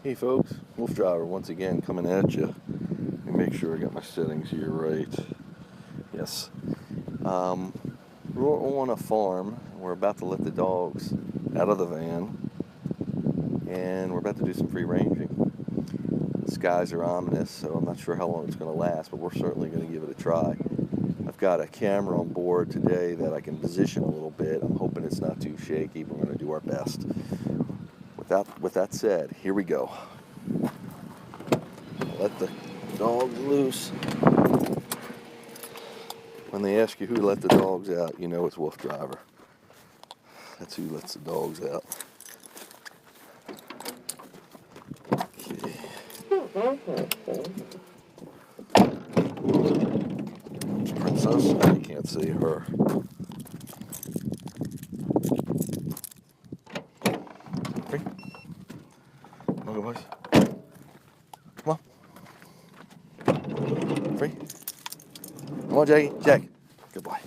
Hey folks, WooFDriver once again coming at you. Let me make sure I got my settings here right. Yes. We're on a farm. We're about to let the dogs out of the van, and we're about to do some free ranging. The skies are ominous, so I'm not sure how long it's going to last, but we're certainly going to give it a try. I've got a camera on board today that I can position a little bit. I'm hoping it's not too shaky, but we're going to do our best. With that said, here we go. Let the dogs loose. When they ask you who let the dogs out, you know it's WooFDriver. That's who lets the dogs out. Okay. There's Princess. I can't see her. Free. Okay, boys. Come on. Free. Come on, Jackie. Jack. Good boy.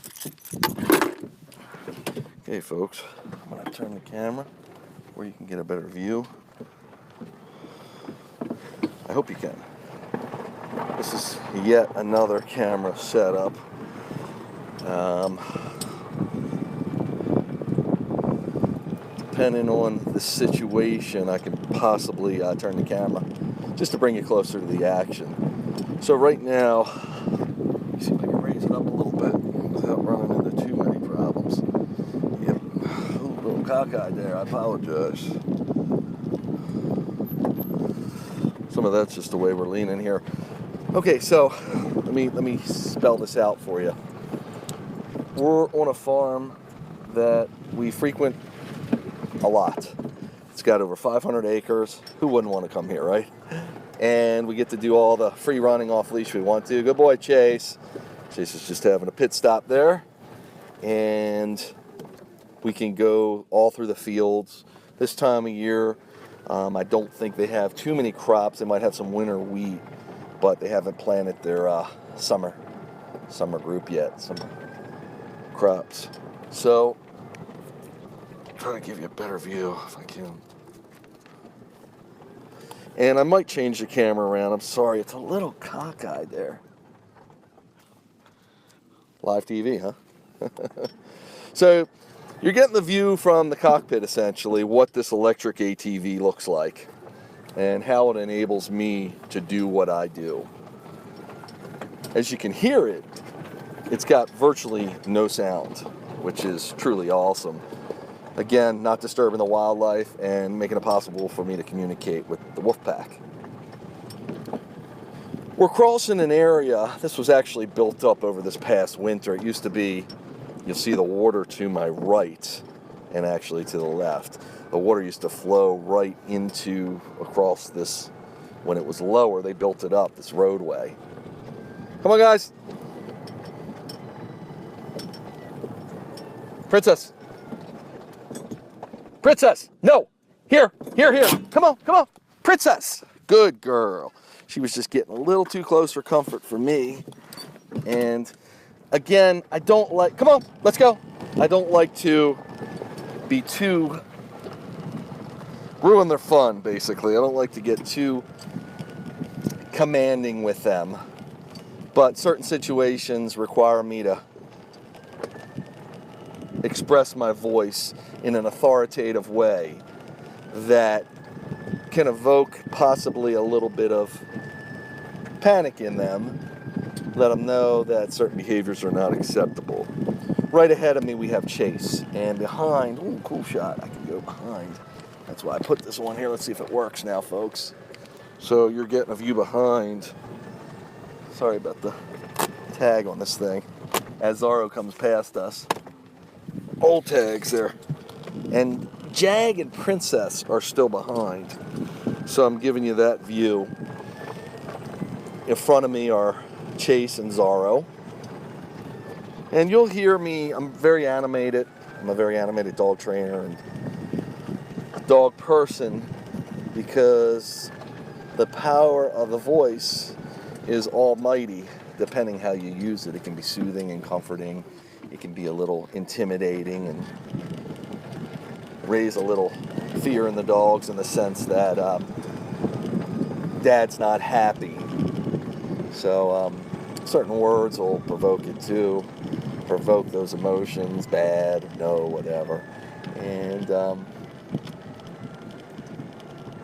Okay, folks. I'm going to turn the camera where you can get a better view. I hope you can. This is yet another camera setup. Depending on the situation, I can possibly turn the camera just to bring you closer to the action. So right now, let me see if I can raise it up a little bit without running into too many problems. Yep, a little cockeyed there, I apologize. Some of that's just the way we're leaning here. Okay, so let me spell this out for you. We're on a farm that we frequent a lot. It's got over 500 acres. Who wouldn't want to come here, right? And we get to do all the free running off leash we want to. Good boy, Chase. Chase is just having a pit stop there. And we can go all through the fields. This time of year, I don't think they have too many crops. They might have some winter wheat, but they haven't planted their summer group yet, summer crops. So, try to give you a better view if I can. And I might change the camera around. I'm sorry, it's a little cockeyed there. Live TV, huh? So, you're getting the view from the cockpit, essentially, what this electric ATV looks like and how it enables me to do what I do. As you can hear it, it's got virtually no sound, which is truly awesome. Again, not disturbing the wildlife and making it possible for me to communicate with the wolf pack. We're crossing an area. This was actually built up over this past winter. It used to be, you'll see the water to my right and actually to the left. The water used to flow right across this. When it was lower, they built it up, this roadway. Come on, guys. Princess. Princess, no. Here. Come on. Princess. Good girl. She was just getting a little too close for comfort for me. And again, I don't like, come on, let's go. I don't like to be too, ruin their fun, basically. I don't like to get too commanding with them. But certain situations require me to express my voice in an authoritative way that can evoke possibly a little bit of panic in them, let them know that certain behaviors are not acceptable. Right ahead of me we have Chase, and behind, ooh, cool shot, I can go behind. That's why I put this one here. Let's see if it works now, folks. So you're getting a view behind. Sorry about the tag on this thing. As Zorro comes past us. Old tags there. And Jag and Princess are still behind. So I'm giving you that view. In front of me are Chase and Zorro. And you'll hear me, I'm very animated. I'm a very animated dog trainer and dog person because the power of the voice is almighty, depending how you use it. It can be soothing and comforting. It can be a little intimidating and raise a little fear in the dogs in the sense that Dad's not happy. So certain words will provoke it too, provoke those emotions, bad, no, whatever. And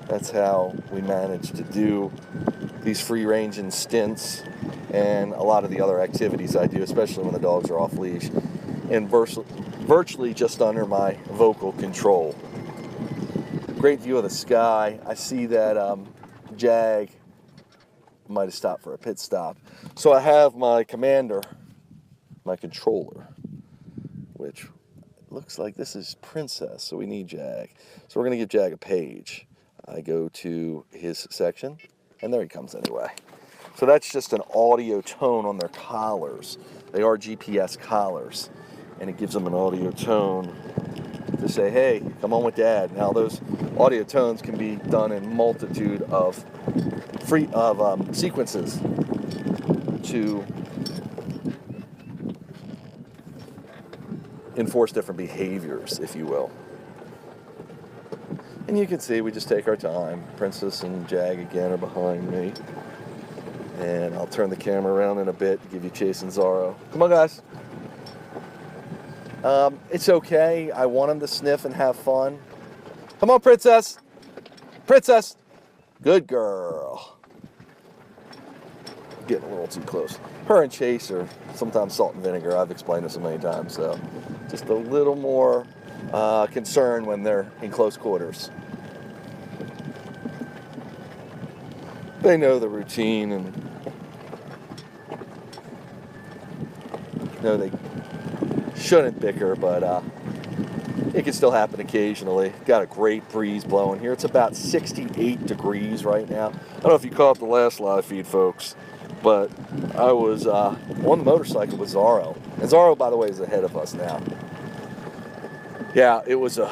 that's how we manage to do these free-ranging stints and a lot of the other activities I do, especially when the dogs are off leash, and virtually just under my vocal control. Great view of the sky. I see that Jag might have stopped for a pit stop. So I have my commander, my controller, which looks like this is Princess, so we need Jag. So we're going to give Jag a page. I go to his section, and there he comes anyway. So that's just an audio tone on their collars. They are GPS collars, and it gives them an audio tone to say, hey, come on with Dad. Now those audio tones can be done in multitude of sequences to enforce different behaviors, if you will. And you can see we just take our time. Princess and Jag again are behind me. And I'll turn the camera around in a bit to give you Chase and Zorro. Come on, guys. It's okay. I want them to sniff and have fun. Come on, Princess. Princess. Good girl. Getting a little too close. Her and Chase are sometimes salt and vinegar. I've explained this so many times. So just a little more concern when they're in close quarters. They know the routine and know they shouldn't bicker, but it can still happen occasionally. Got a great breeze blowing here. It's about 68 degrees right now. I don't know if you caught the last live feed, folks, but I was on the motorcycle with Zorro. And Zorro, by the way, is ahead of us now. Yeah, it was a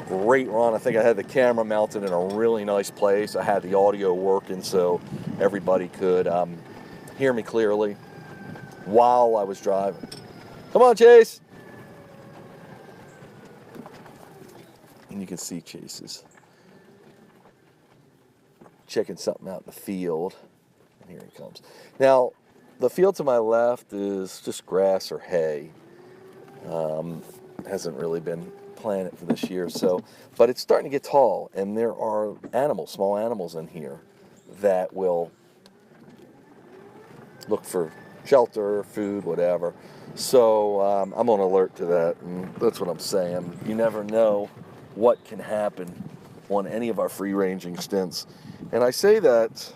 great run. I think I had the camera mounted in a really nice place. I had the audio working so everybody could hear me clearly while I was driving. Come on, Chase. And you can see Chase is checking something out in the field. And here he comes. Now, the field to my left is just grass or hay. Hasn't really been planted for this year, but it's starting to get tall, and there are animals, small animals in here that will look for shelter, food, whatever. So I'm on alert to that, and that's what I'm saying. You never know what can happen on any of our free-ranging stints. And I say that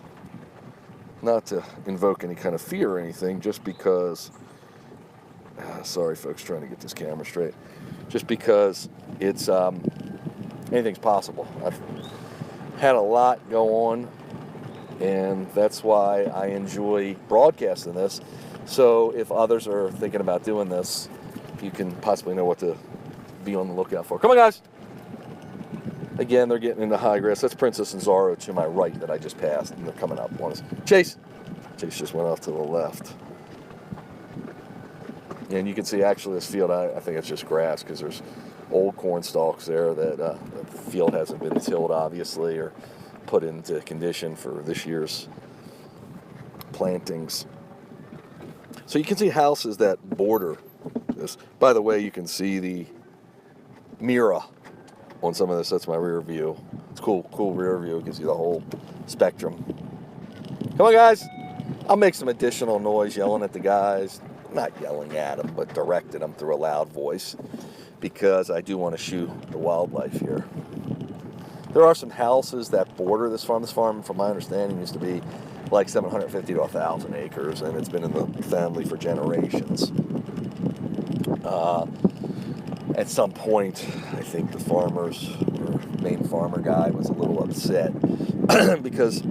not to invoke any kind of fear or anything, just because, sorry folks, trying to get this camera straight, just because it's, anything's possible. I've had a lot go on, and that's why I enjoy broadcasting this. So if others are thinking about doing this, you can possibly know what to be on the lookout for. Come on, guys. Again, they're getting into high grass. That's Princess and Zorro to my right that I just passed, and they're coming up on us. Chase. Chase just went off to the left. And you can see actually this field, I think it's just grass because there's old corn stalks there that the field hasn't been tilled, obviously, or put into condition for this year's plantings. So you can see houses that border this. By the way, you can see the mirror on some of this. That's my rear view. It's cool rear view. It gives you the whole spectrum. Come on, guys. I'll make some additional noise yelling at the guys. Not yelling at them, but directing them through a loud voice, because I do want to shoot the wildlife here. There are some houses that border this farm. This farm, from my understanding, used to be like 750 to 1,000 acres, and it's been in the family for generations. At some point, I think the farmers, or main farmer guy, was a little upset because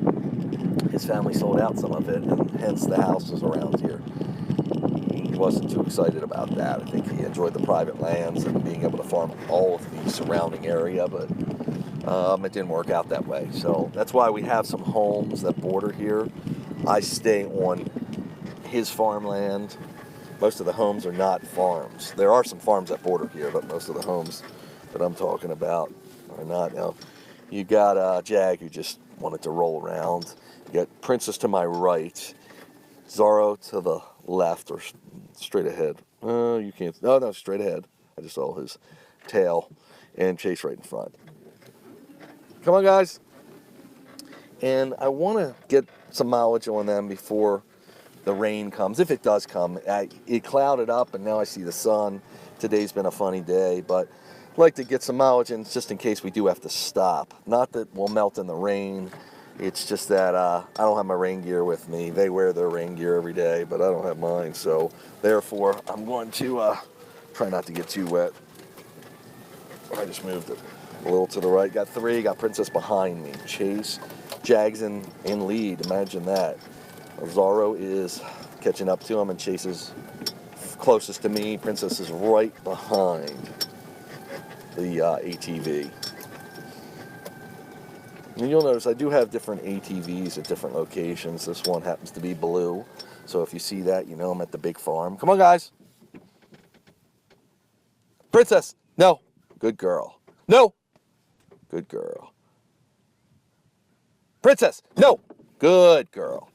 his family sold out some of it, and hence the houses around here. He wasn't too excited about that. I think he enjoyed the private lands and being able to farm all of the surrounding area, but it didn't work out that way. So that's why we have some homes that border here. I stay on his farmland. Most of the homes are not farms. There are some farms that border here, but most of the homes that I'm talking about are not. Now, you got Jag who just Want it to roll around. You got Princess to my right, Zorro to the left, or straight ahead. You can't. No, straight ahead. I just saw his tail, and Chase right in front. Come on, guys. And I want to get some mileage on them before the rain comes, if it does come. It clouded up, and now I see the sun. Today's been a funny day, but I'd like to get some mileage in just in case we do have to stop. Not that we'll melt in the rain. It's just that I don't have my rain gear with me. They wear their rain gear every day, but I don't have mine. So therefore, I'm going to try not to get too wet. I just moved it a little to the right. Got 3. Got Princess behind me. Chase, Jags in lead. Imagine that. Zorro is catching up to him, and Chase is closest to me. Princess is right behind the ATV. And you'll notice I do have different ATVs at different locations. This one happens to be blue. So if you see that, you know I'm at the big farm. Come on, guys. Princess, no. Good girl. No. Good girl. Princess, no. Good girl.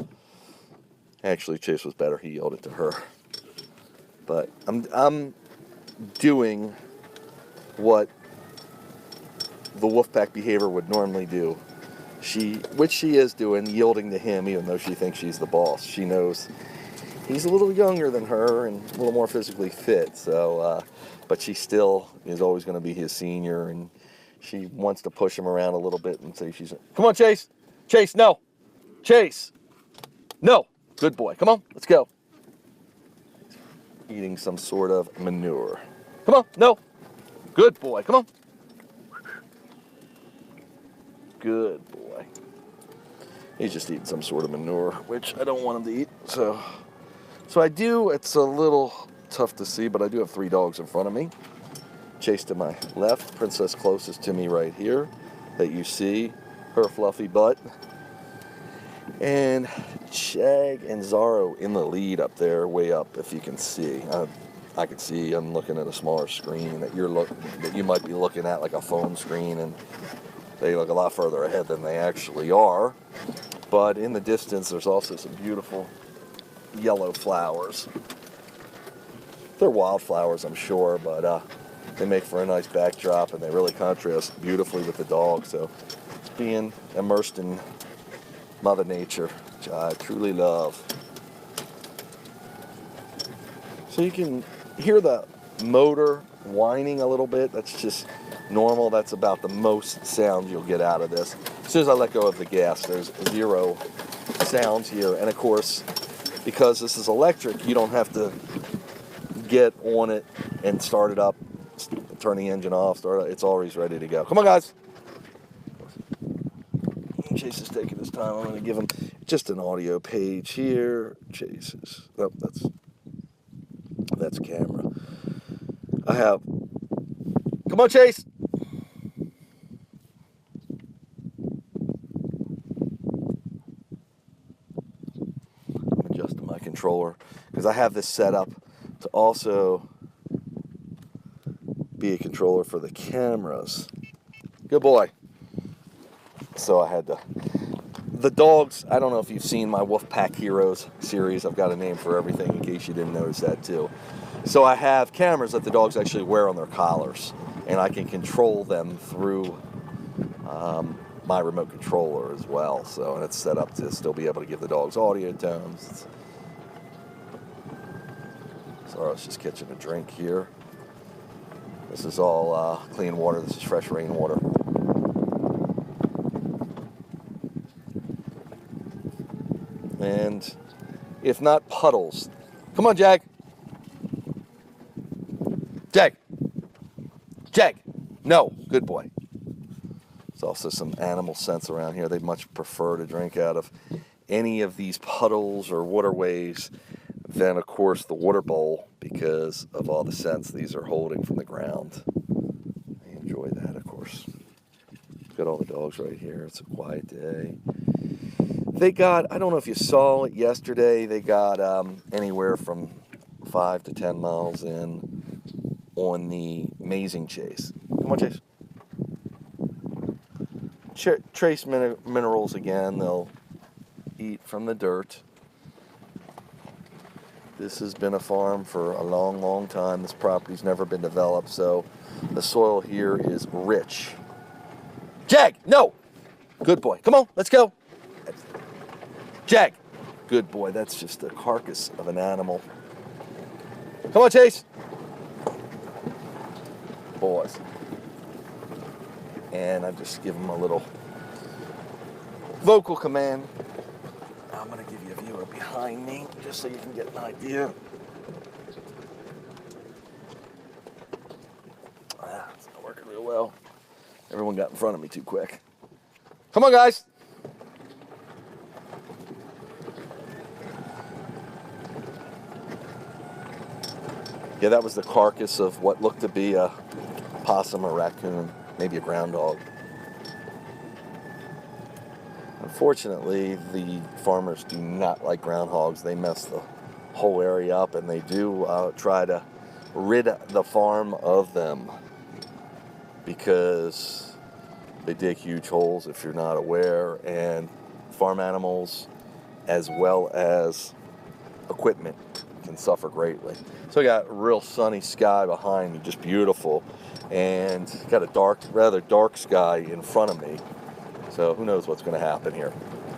Actually, Chase was better. He yelled it to her. But I'm doing what the Wolfpack behavior would normally do. Which she is doing, yielding to him, even though she thinks she's the boss. She knows he's a little younger than her and a little more physically fit. So, but she still is always going to be his senior, and she wants to push him around a little bit and say she's. Come on, Chase. Chase, no. Chase, no. Good boy. Come on, let's go. Eating some sort of manure. Come on, no. Good boy. Come on. Good boy. He's just eating some sort of manure, which I don't want him to eat. So I do. It's a little tough to see, but I do have 3 dogs in front of me. Chase to my left, Princess closest to me right here, that you see her fluffy butt, and Jag and Zorro in the lead up there, way up. If you can see, I can see. I'm looking at a smaller screen that you might be looking at, like a phone screen, and they look a lot further ahead than they actually are. But in the distance, there's also some beautiful yellow flowers. They're wildflowers, I'm sure, but they make for a nice backdrop, and they really contrast beautifully with the dog. So it's being immersed in Mother Nature, which I truly love. So you can hear the motor whining a little bit. That's just normal. That's about the most sound you'll get out of this. As soon as I let go of the gas, there's 0 sounds here. And of course, because this is electric, you don't have to get on it and start it up, turn the engine off, start it. It's always ready to go. Come on, guys. Chase is taking his time. I'm going to give him just an audio page here. Chase is, oh, that's camera. I have, come on, Chase. I'm adjusting my controller because I have this set up to also be a controller for the cameras. Good boy. So I had to. The dogs, I don't know if you've seen my Wolfpack Heroes series. I've got a name for everything in case you didn't notice that too. So I have cameras that the dogs actually wear on their collars, and I can control them through my remote controller as well. So, and it's set up to still be able to give the dogs audio tones. So I was just catching a drink here. This is all clean water. This is fresh rainwater. And if not puddles, come on, Jag. Jag. Jag. No. Good boy. There's also some animal scents around here. They much prefer to drink out of any of these puddles or waterways than, of course, the water bowl because of all the scents these are holding from the ground. I enjoy that, of course. Got all the dogs right here. It's a quiet day. They got, I don't know if you saw it yesterday, they got anywhere from 5 to 10 miles in on the amazing chase. Come on, Chase. trace minerals again. They'll eat from the dirt. This has been a farm for a long, long time. This property's never been developed, so the soil here is rich. Jag, no! Good boy. Come on, let's go. Jag. Good boy. That's just a carcass of an animal. Come on, Chase. Boys. And I just give him a little vocal command. I'm going to give you a view of behind me just so you can get an idea. It's not working real well. Everyone got in front of me too quick. Come on, guys. Yeah, that was the carcass of what looked to be a possum or raccoon, maybe a ground dog. Unfortunately, the farmers do not like groundhogs. They mess the whole area up, and they do try to rid the farm of them because they dig huge holes, if you're not aware, and farm animals as well as equipment can suffer greatly. So I got a real sunny sky behind me, just beautiful, and got a rather dark sky in front of me. So who knows what's going to happen here.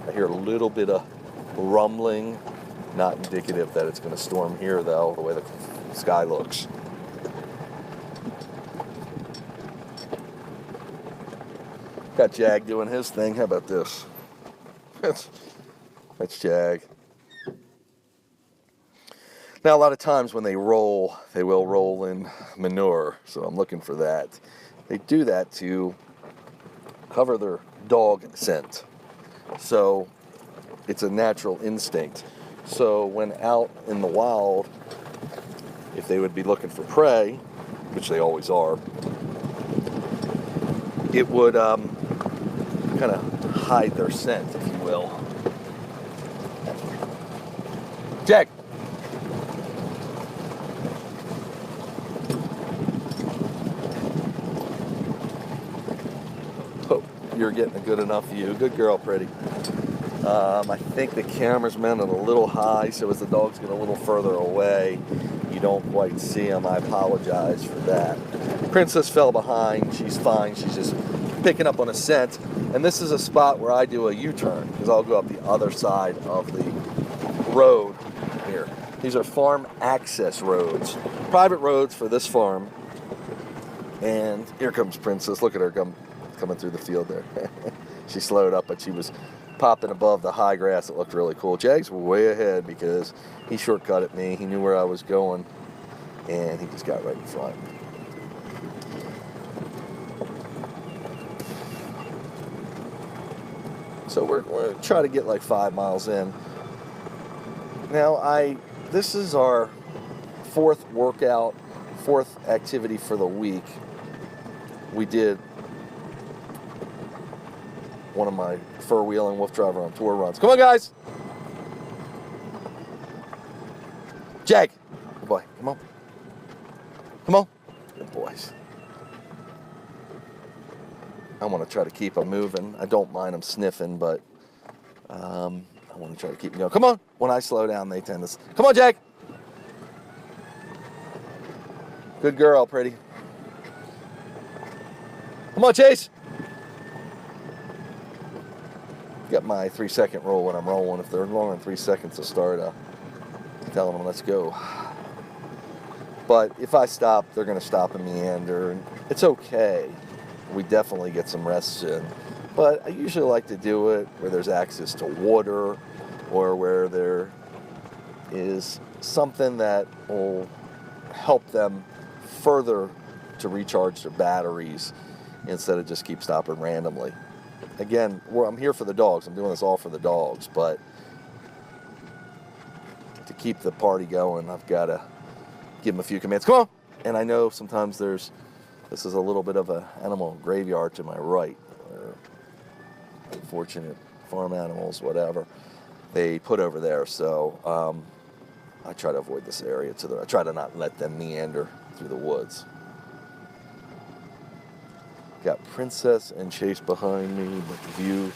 I hear a little bit of rumbling, not indicative that it's going to storm here though, the way the sky looks. Got Jag doing his thing. How about this? That's Jag. Now, a lot of times when they roll, they will roll in manure, so I'm looking for that. They do that to cover their dog scent. So it's a natural instinct. So when out in the wild, if they would be looking for prey, which they always are, it would kind of hide their scent, if you will. Jag! You're getting a good enough view. Good girl, pretty. I think the camera's mounted a little high, so as the dogs get a little further away, you don't quite see them. I apologize for that. Princess fell behind. She's fine. She's just picking up on a scent. And this is a spot where I do a U-turn, because I'll go up the other side of the road here. These are farm access roads, private roads for this farm. And here comes Princess. Look at her coming through the field there. She slowed up, but she was popping above the high grass. It looked really cool. Jag's way ahead because he shortcutted me. He knew where I was going, and he just got right in front. So we're going to try to get like 5 miles in. Now, this is our fourth activity for the week. We did one of my fur wheeling WooFDriver on tour runs. Come on, guys. Jag. Good boy. Come on. Come on. Good boys. I want to try to keep them moving. I don't mind them sniffing, but I want to try to keep them going. Come on. When I slow down, they tend to... Come on, Jag. Good girl, pretty. Come on, Chase. Got my 3-second rule when I'm rolling. If they're longer than 3 seconds to start, telling them let's go. But if I stop, they're going to stop and meander, and it's okay. We definitely get some rests in. But I usually like to do it where there's access to water or where there is something that will help them further to recharge their batteries instead of just keep stopping randomly. Again, I'm here for the dogs. I'm doing this all for the dogs, but to keep the party going, I've got to give them a few commands. Come on! And I know sometimes this is a little bit of an animal graveyard to my right. Unfortunate farm animals, whatever, they put over there. So I try to avoid this area. I try to not let them meander through the woods. Got Princess and Chase behind me, but the view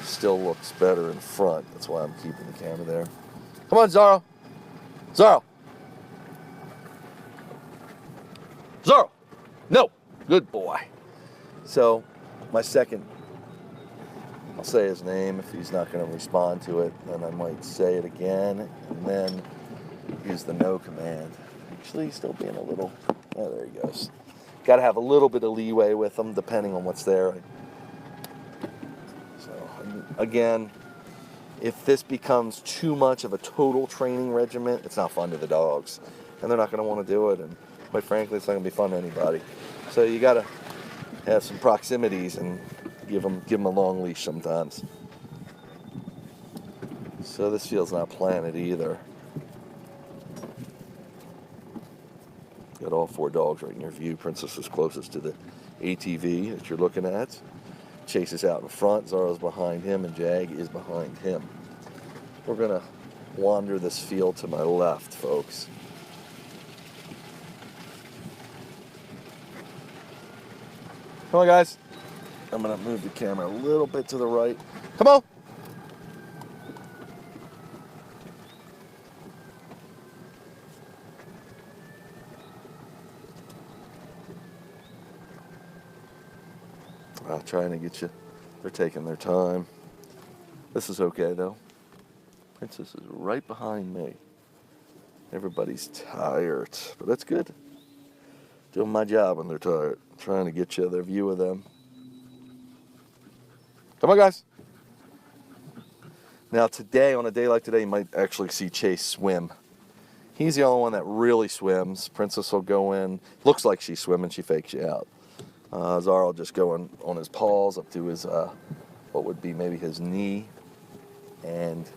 still looks better in front. That's why I'm keeping the camera there. Come on, Zorro. Zorro. Zorro. No. Good boy. So, my second, I'll say his name. If he's not going to respond to it, then I might say it again, and then use the no command. Actually, he's still being a little, oh, there he goes. Got to have a little bit of leeway with them, depending on what's there. So, again, if this becomes too much of a total training regiment, it's not fun to the dogs. And they're not going to want to do it. And quite frankly, it's not going to be fun to anybody. So you got to have some proximities and give them a long leash sometimes. So this field's not planted either. Got all 4 dogs right in your view. Princess is closest to the ATV that you're looking at. Chase is out in front, Zorro's behind him, and Jag is behind him. We're gonna wander this field to my left, folks. Come on, guys. I'm gonna move the camera a little bit to the right. Come on. I'm trying to get you. They're taking their time. This is okay, though. Princess is right behind me. Everybody's tired, but that's good. Doing my job when they're tired. I'm trying to get you their view of them. Come on, guys. Now, today, on a day like today, you might actually see Chase swim. He's the only one that really swims. Princess will go in. Looks like she's swimming. She fakes you out. Zorro will just go on his paws up to his, what would be maybe his knee. And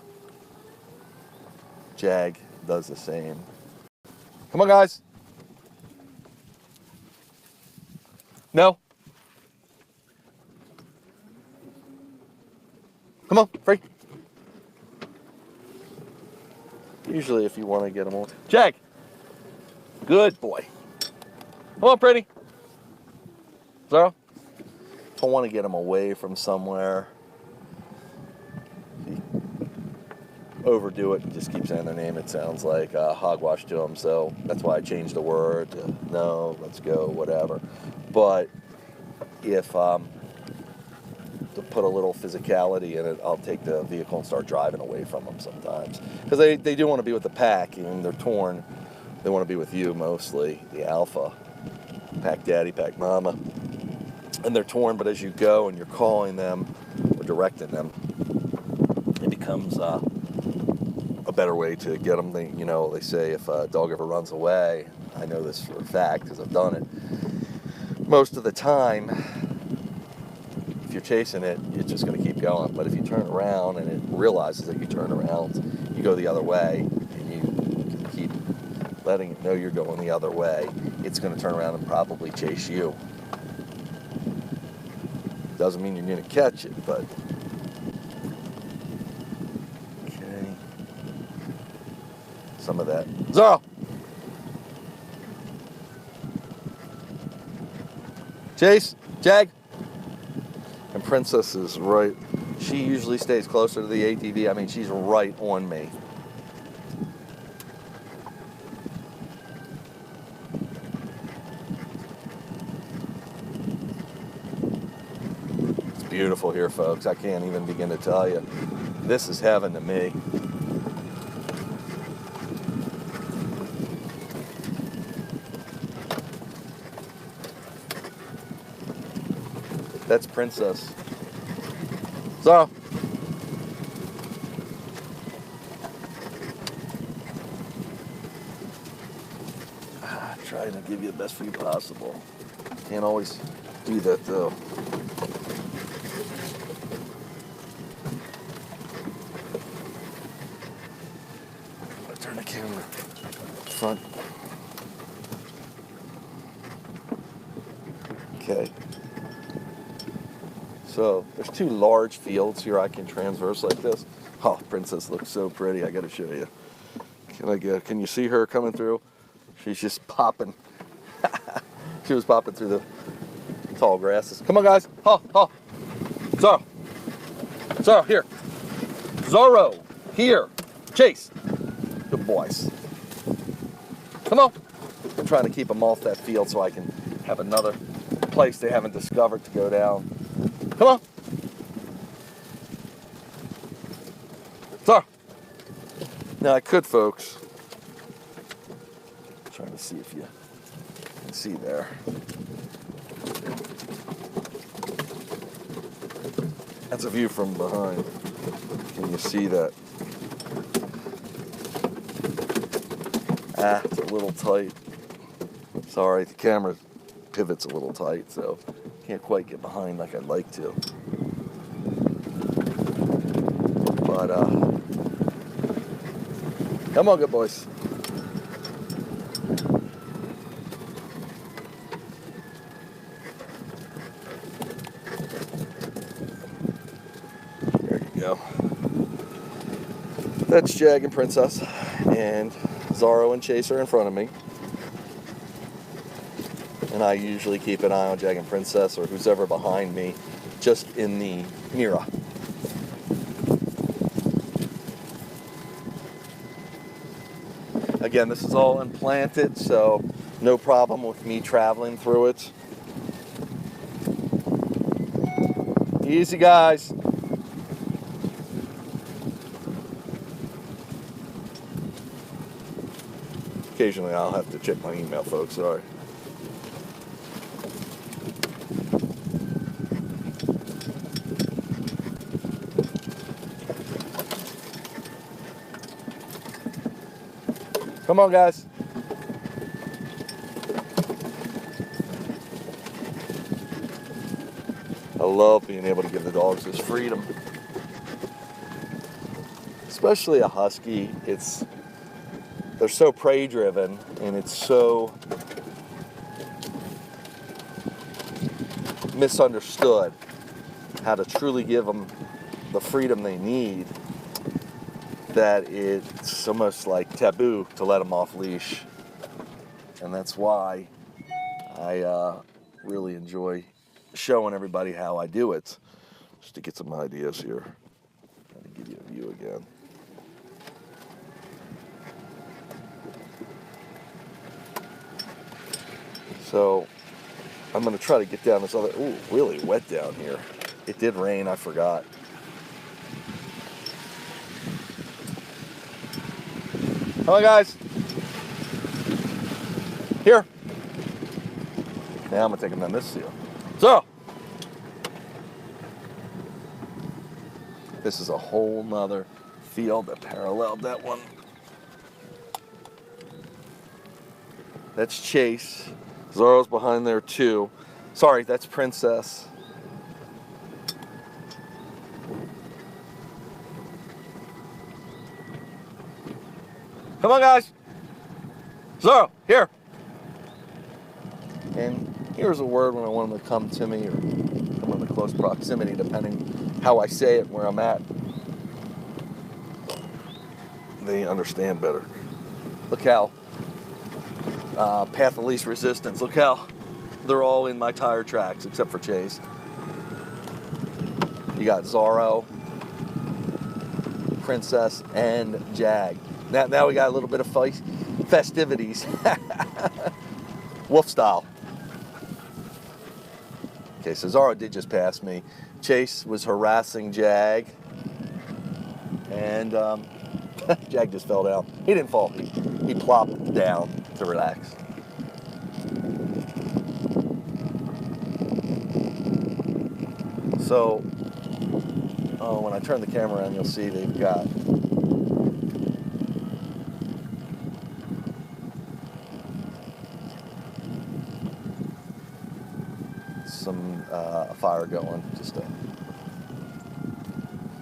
Jag does the same. Come on, guys. No. Come on, free. Usually if you want to get them all. Jag. Good boy. Come on, pretty. Zorro. If I want to get him away from somewhere, overdo it and just keep saying their name, it sounds like hogwash to them. So that's why I changed the word to no, let's go, whatever. But if to put a little physicality in it, I'll take the vehicle and start driving away from them sometimes. Because they do want to be with the pack, and they're torn. They want to be with you mostly, the alpha. Pack daddy, pack mama. And they're torn, but as you go and you're calling them or directing them, it becomes a better way to get them. They say if a dog ever runs away, I know this for a fact because I've done it. Most of the time, if you're chasing it, it's just going to keep going. But if you turn around and it realizes that you turn around, you go the other way, and you keep letting it know you're going the other way, it's going to turn around and probably chase you. Doesn't mean you're going to catch it, but okay. Some of that. Zorro! Chase, Jag, and Princess is right. She usually stays closer to the ATV. I mean, she's right on me. It's beautiful here, folks. I can't even begin to tell you. This is heaven to me. That's Princess. So, trying to give you the best for you possible. Can't always do that though. I'll turn the camera front. Okay. So there's two large fields here I can transverse like this. Oh, Princess looks so pretty. I got to show you. Can you see her coming through? She's just popping. She was popping through tall grasses. Come on, guys. Ha, ha. Zorro. Zorro, here. Zorro, here. Chase. Good boys. Come on. I'm trying to keep them off that field so I can have another place they haven't discovered to go down. Come on. Zorro. Now I could, folks. I'm trying to see if you can see there. That's a view from behind. Can you see that? Ah, it's a little tight. Sorry, the camera pivot's a little tight, so can't quite get behind like I'd like to. But, come on, good boys. There you go. That's Jag and Princess, and Zorro and Chase are in front of me. And I usually keep an eye on Jag and Princess or who's ever behind me, just in the mirror. Again, this is all implanted, so no problem with me traveling through it. Easy, guys. Occasionally I'll have to check my email, folks, sorry. Come on, guys. I love being able to give the dogs this freedom. Especially a husky. They're so prey driven, and it's so misunderstood how to truly give them the freedom they need, that it's almost like taboo to let them off leash. And that's why I really enjoy showing everybody how I do it. Just to get some ideas here. Try to give you a view again. So I'm going to try to get down this other, ooh, really wet down here. It did rain, I forgot. Come on, guys. Here. Now I'm going to take them down this seal. So, this is a whole nother field that paralleled that one. That's Chase. Zorro's behind there too. Sorry, that's Princess. Come on, guys. Zorro, here. And here's a word when I want them to come to me or come into close proximity, depending how I say it, where I'm at. They understand better. Look how path of least resistance. Look how they're all in my tire tracks except for Chase. You got Zorro, Princess, and Jag. Now we got a little bit of festivities. Wolf style. Okay, so Zorro did just pass me. Chase was harassing Jag. And Jag just fell down. He didn't fall. He plopped down to relax. So, when I turn the camera on, you'll see they've got some fire going, just a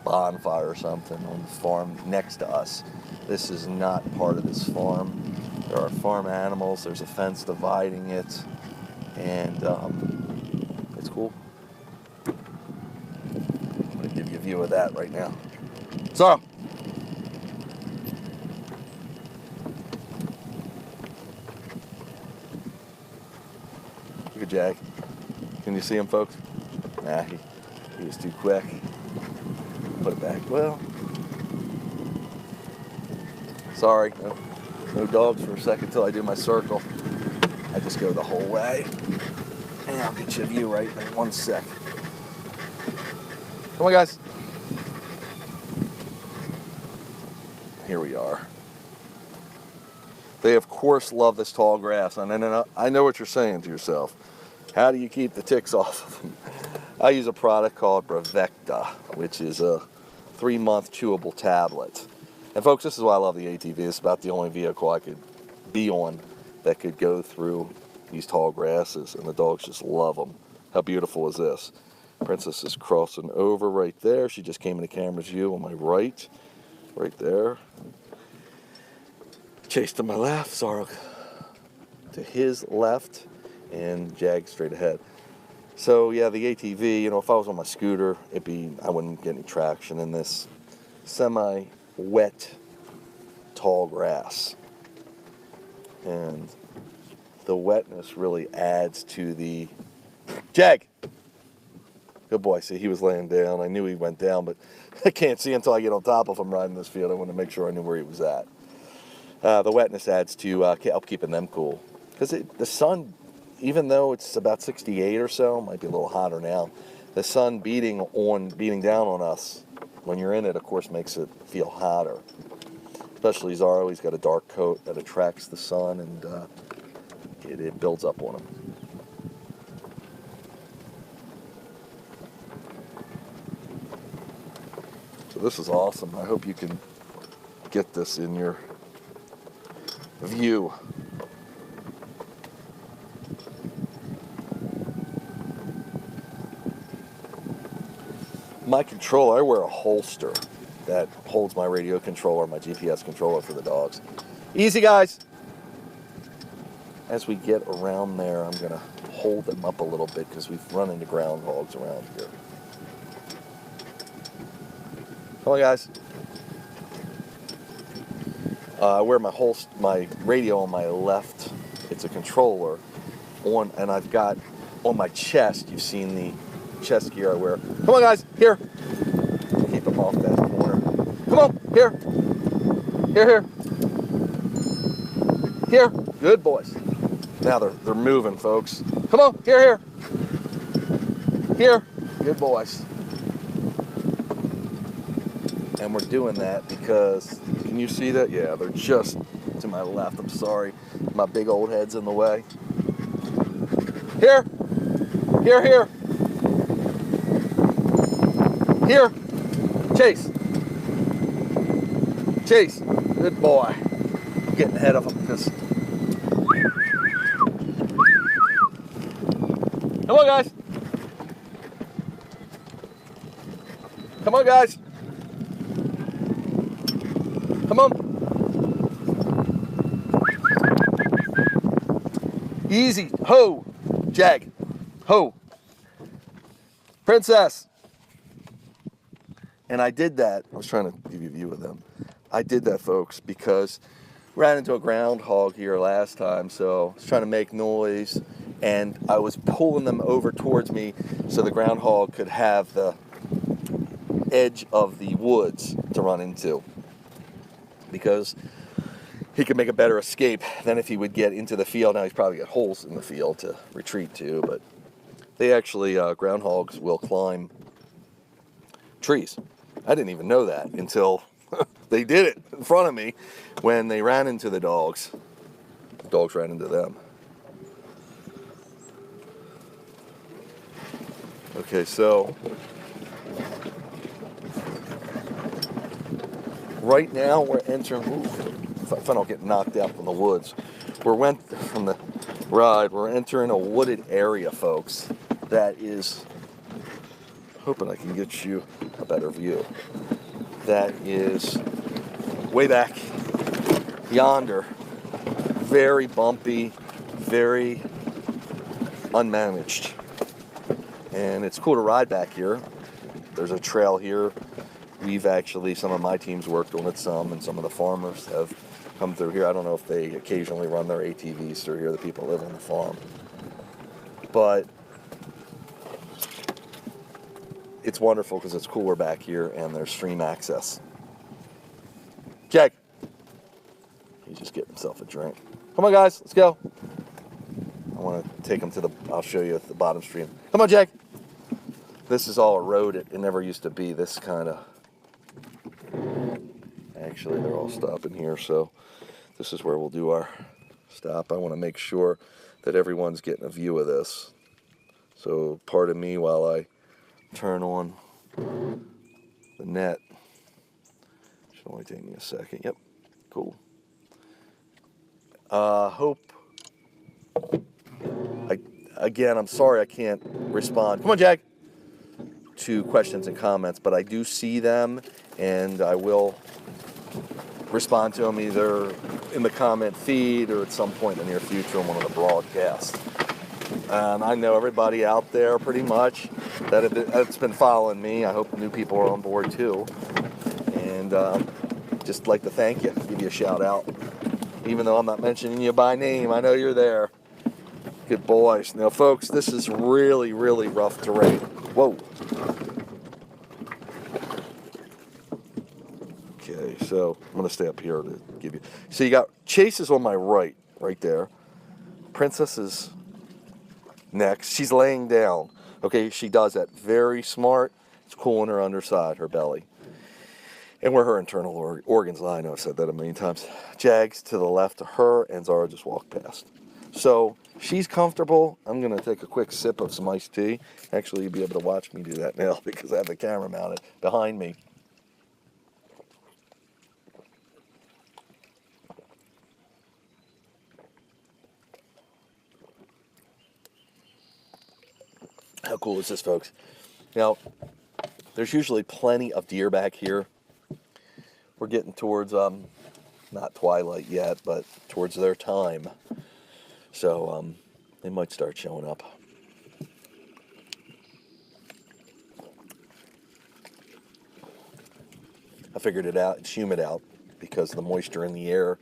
bonfire or something on the farm next to us. This is not part of this farm. There are farm animals, there's a fence dividing it, and it's cool. I'm going to give you a view of that right now. So, look at Jag. Can you see him, folks? Nah, he was too quick. Put it back. Well, sorry. No dogs for a second till I do my circle. I just go the whole way. And I'll get you a view right in 1 sec. Come on, guys. Here we are. They, of course, love this tall grass. And I know what you're saying to yourself. How do you keep the ticks off of them? I use a product called Bravecta, which is a 3-month chewable tablet. And folks, this is why I love the ATV. It's about the only vehicle I could be on that could go through these tall grasses, and the dogs just love them. How beautiful is this? Princess is crossing over right there. She just came in the camera's view on my right there. Chase to my left, Zara to his left, and Jag straight ahead. So yeah, the ATV, you know, if I was on my scooter, I wouldn't get any traction in this semi-wet, tall grass. And the wetness really adds to the... Jag! Good boy. See, he was laying down. I knew he went down, but I can't see until I get on top of him riding this field. I want to make sure I knew where he was at. The wetness adds to help keeping them cool. Because the sun, even though it's about 68 or so, might be a little hotter now, the sun beating down on us when you're in it, of course, makes it feel hotter. Especially Zara, he's got a dark coat that attracts the sun, and it builds up on him. So this is awesome. I hope you can get this in your view. My controller, I wear a holster that holds my radio controller, my GPS controller for the dogs. Easy, guys. As we get around there, I'm going to hold them up a little bit because we've run into groundhogs around here. Come on, guys. I wear my radio on my left. It's a controller and I've got on my chest. You've seen the chest gear I wear. Come on, guys, here. Keep them off that corner. Come on, here. Here. Good boys. Now they're moving, folks. Come on, here. Good boys. And we're doing that because, can you see that? Yeah, they're just to my left. I'm sorry. My big old head's in the way. Here. Here. Chase. Good boy. I'm getting ahead of them because... Come on, guys. Come on. Easy. Ho. Jag. Ho. Princess. And I did that. I was trying to give you a view of them. I did that, folks, because we ran into a groundhog here last time, so I was trying to make noise, and I was pulling them over towards me so the groundhog could have the edge of the woods to run into, because he could make a better escape than if he would get into the field. Now he's probably got holes in the field to retreat to, but they actually, groundhogs will climb trees. I didn't even know that until they did it in front of me when they ran into the dogs. The dogs ran into them. Okay, so right now we're entering, if I don't get knocked out from the woods, we're entering a wooded area, folks, that is, hoping I can get you a better view, that is way back yonder, very bumpy, very unmanaged. And it's cool to ride back here. There's a trail here. Some of my teams worked on it some, and some of the farmers have come through here. I don't know if they occasionally run their ATVs through here, the people who live on the farm. But it's wonderful because it's cooler back here and there's stream access. Jag. He's just getting himself a drink. Come on, guys, let's go. I want to take him to the, I'll show you at the bottom stream. Come on, Jag. This is all eroded. It never used to be this kind of, actually they're all stopping here, so this is where we'll do our stop. I want to make sure that everyone's getting a view of this. So pardon me while I turn on the net. Should only take me a second. Yep, cool. Again, I'm sorry I can't respond. Come on, Jag. To questions and comments, but I do see them, and I will respond to them either in the comment feed or at some point in the near future on one of the broadcasts. And I know everybody out there pretty much that's been following me. I hope new people are on board too. And just like to thank you, give you a shout out. Even though I'm not mentioning you by name, I know you're there. Good boys. Now, folks, this is really, really rough terrain. Whoa. Okay, so I'm going to stay up here to give you. So you got Chase is on my right there. Princess is next. She's laying down. Okay, she does that. Very smart. It's cooling her underside, her belly. And where her internal organs lie. I know I've said that a million times. Jag's to the left of her, and Zara just walked past. So she's comfortable. I'm going to take a quick sip of some iced tea. Actually, you'll be able to watch me do that now because I have the camera mounted behind me. How cool is this, folks? Now, there's usually plenty of deer back here. We're getting towards, not twilight yet, but towards their time. So, they might start showing up. I figured it out. It's humid out because of the moisture in the air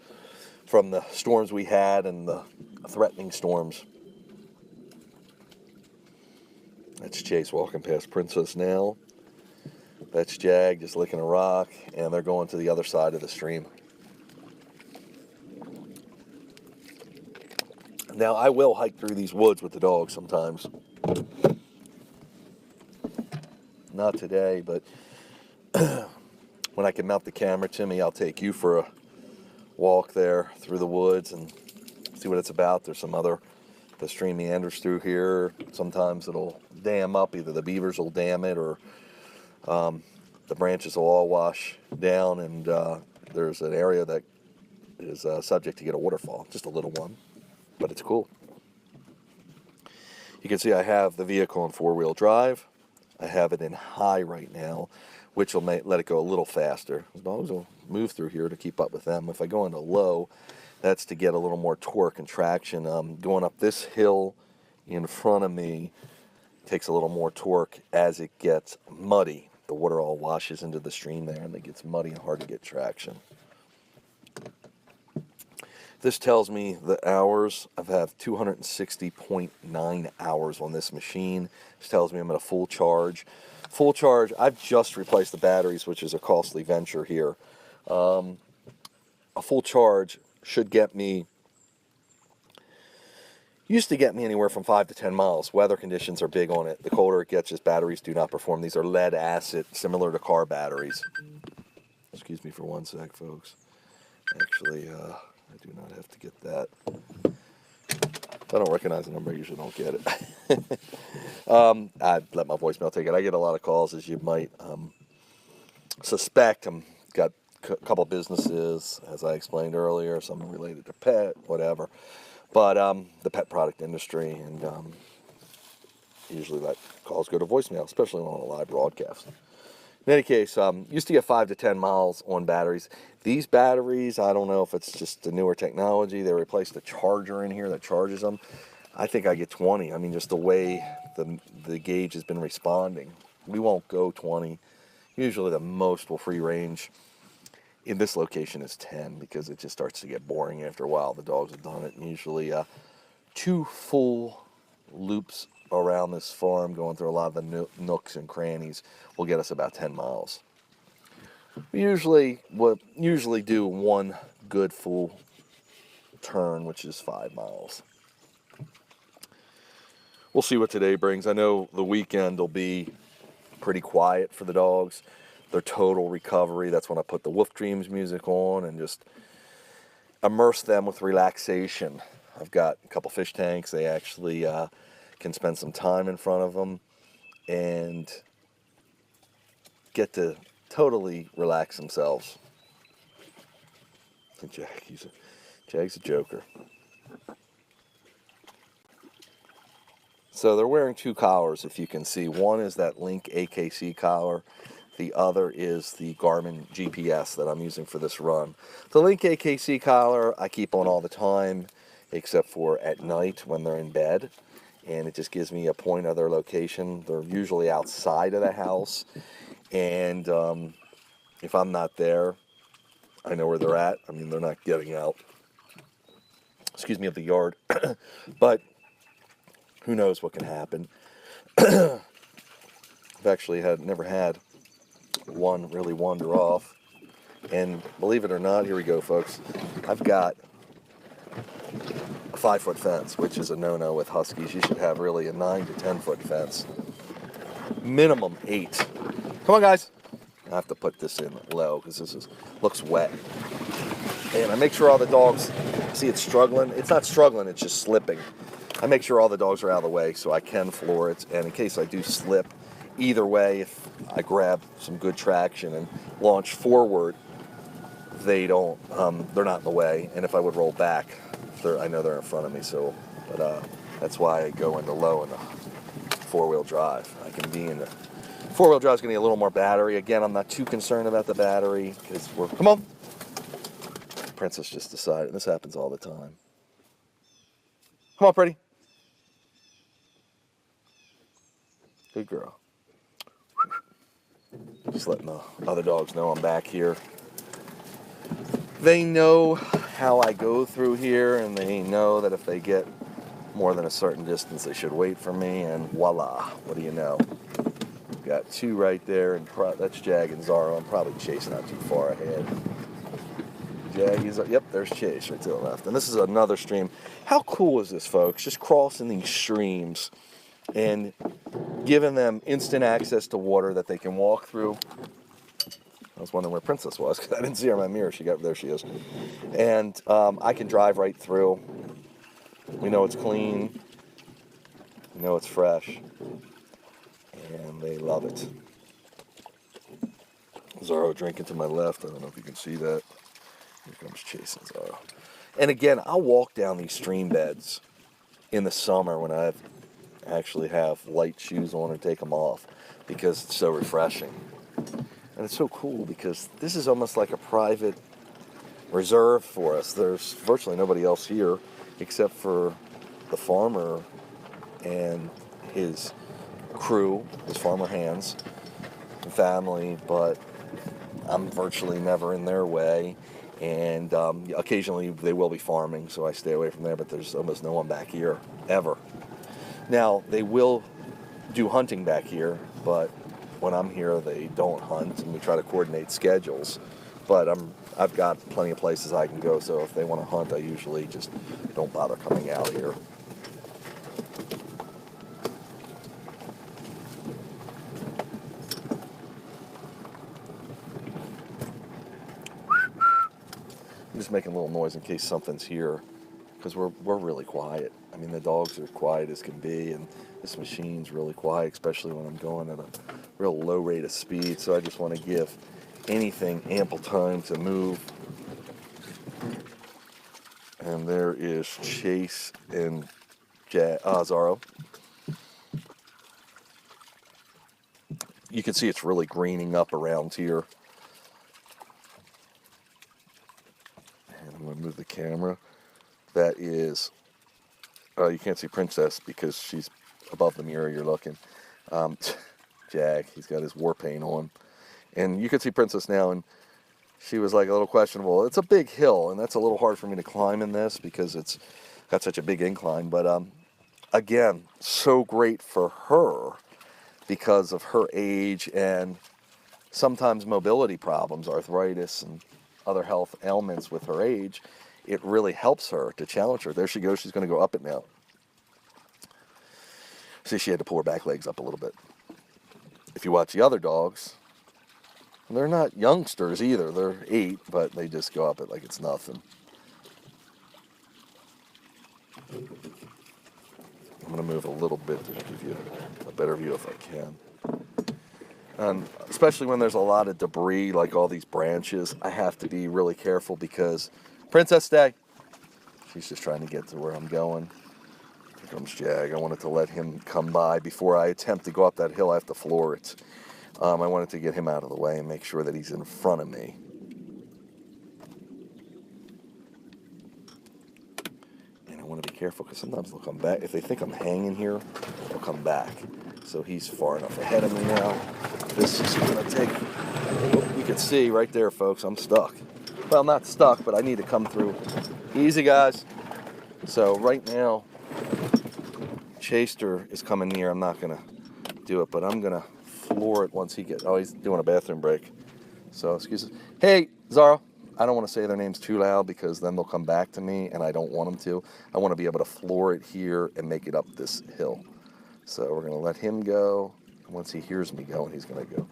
from the storms we had and the threatening storms. That's Chase walking past Princess now. That's Jag just licking a rock, and they're going to the other side of the stream. Now, I will hike through these woods with the dogs sometimes. Not today, but when I can mount the camera to me, I'll take you for a walk there through the woods and see what it's about. There's some other, the stream meanders through here. Sometimes it'll dam up. Either the beavers will dam it or the branches will all wash down, and there's an area that is subject to get a waterfall, just a little one, but it's cool. You can see I have the vehicle in four-wheel drive. I have it in high right now, which will let it go a little faster. The dogs will move through here to keep up with them. If I go into low, that's to get a little more torque and traction. Going up this hill in front of me takes a little more torque as it gets muddy. The water all washes into the stream there, and it gets muddy and hard to get traction. This tells me the hours. I have 260.9 hours on this machine. This tells me I'm at a full charge. Full charge, I've just replaced the batteries, which is a costly venture here. A full charge should get me, used to get me anywhere from 5 to 10 miles. Weather conditions are big on it. The colder it gets, just batteries do not perform. These are lead acid, similar to car batteries. Excuse me for one sec, folks. Actually, I do not have to get that. If I don't recognize the number, I usually don't get it. I'd let my voicemail take it. I get a lot of calls, as you might suspect. I've got a couple businesses, as I explained earlier, some related to pet, whatever. But the pet product industry, and usually that calls go to voicemail, especially on a live broadcast. In any case, used to get 5 to 10 miles on batteries. These batteries, I don't know if it's just the newer technology. They replaced the charger in here that charges them. I think I get 20. I mean, just the way the gauge has been responding. We won't go 20. Usually the most will free range in this location is 10 because it just starts to get boring after a while. The dogs have done it. And usually 2 full loops around this farm, going through a lot of the nooks and crannies, will get us about 10 miles. We usually do one good full turn, which is 5 miles. We'll see what today brings. I know the weekend will be pretty quiet for the dogs. Their total recovery, that's when I put the Wolf Dreams music on and just immerse them with relaxation. I've got a couple fish tanks. They actually can spend some time in front of them and get to totally relax themselves. Jag's a joker. So they're wearing 2 collars, if you can see. One is that Link AKC collar. The other is the Garmin GPS that I'm using for this run. The Link AKC collar I keep on all the time, except for at night when they're in bed. And it just gives me a point of their location. They're usually outside of the house. And if I'm not there, I know where they're at. I mean, they're not getting out, excuse me, of the yard. But who knows what can happen. I've actually never had one really wander off. And believe it or not, here we go, folks. I've got a 5-foot fence, which is a no-no with Huskies. You should have really a 9 to 10-foot fence. Minimum 8. Come on, guys. I have to put this in low because looks wet. And I make sure all the dogs, see it's struggling. It's not struggling, it's just slipping. I make sure all the dogs are out of the way so I can floor it. And in case I do slip, either way, if I grab some good traction and launch forward, they're not in the way. And if I would roll back, I know they're in front of me. So, but that's why I go into low in the 4-wheel drive. I can be in the 4-wheel drive is going to get a little more battery. Again, I'm not too concerned about the battery because come on. Princess just decided. This happens all the time. Come on, pretty. Good girl. Just letting the other dogs know I'm back here. They know how I go through here, and they know that if they get more than a certain distance, they should wait for me, and voila, what do you know? Got 2 right there, and that's Jag and Zaro. I'm probably chasing not too far ahead. Yep, there's Chase right to the left. And this is another stream. How cool is this, folks? Just crossing these streams and giving them instant access to water that they can walk through. I was wondering where Princess was because I didn't see her in my mirror. There she is. And I can drive right through. We know it's clean. We know it's fresh. And they love it. Zaro drinking to my left. I don't know if you can see that. Here comes chasing Zaro. And again, I'll walk down these stream beds in the summer when I actually have light shoes on and take them off because it's so refreshing. And it's so cool because this is almost like a private reserve for us. There's virtually nobody else here except for the farmer and his crew, his farmer hands, and family, but I'm virtually never in their way. And occasionally they will be farming, so I stay away from there, but there's almost no one back here, ever. Now, they will do hunting back here, but when I'm here, they don't hunt, and we try to coordinate schedules. But I've got plenty of places I can go, so if they want to hunt, I usually just don't bother coming out here. I'm just making a little noise in case something's here, because we're really quiet. I mean, the dogs are quiet as can be, and this machine's really quiet, especially when I'm going at a real low rate of speed. So I just want to give anything ample time to move. And there is Chase and Zaro. You can see it's really greening up around here. And I'm going to move the camera. That is, you can't see Princess because she's above the mirror you're looking. Jag, he's got his war paint on. And you can see Princess now, and she was like a little questionable. It's a big hill, and that's a little hard for me to climb in this because it's got such a big incline. But again, so great for her because of her age and sometimes mobility problems, arthritis and other health ailments with her age. It really helps her to challenge her. There she goes. She's going to go up it now. See, she had to pull her back legs up a little bit. If you watch the other dogs, they're not youngsters either. They're 8, but they just go up it like it's nothing. I'm going to move a little bit to give you a better view if I can. And especially when there's a lot of debris, like all these branches, I have to be really careful because, Princess, stay. She's just trying to get to where I'm going. Here comes Jag. I wanted to let him come by before I attempt to go up that hill. I have to floor it. I wanted to get him out of the way and make sure that he's in front of me. And I want to be careful because sometimes they'll come back. If they think I'm hanging here, they'll come back. So he's far enough ahead of me now. This is going to take... You can see right there, folks, I'm stuck. Well, not stuck, but I need to come through. Easy, guys. So right now, Chaster is coming near. I'm not going to do it, but I'm going to floor it once he gets... Oh, he's doing a bathroom break. So, excuse me. Hey, Zara. I don't want to say their names too loud because then they'll come back to me, and I don't want them to. I want to be able to floor it here and make it up this hill. So we're going to let him go. Once he hears me going, he's going to go.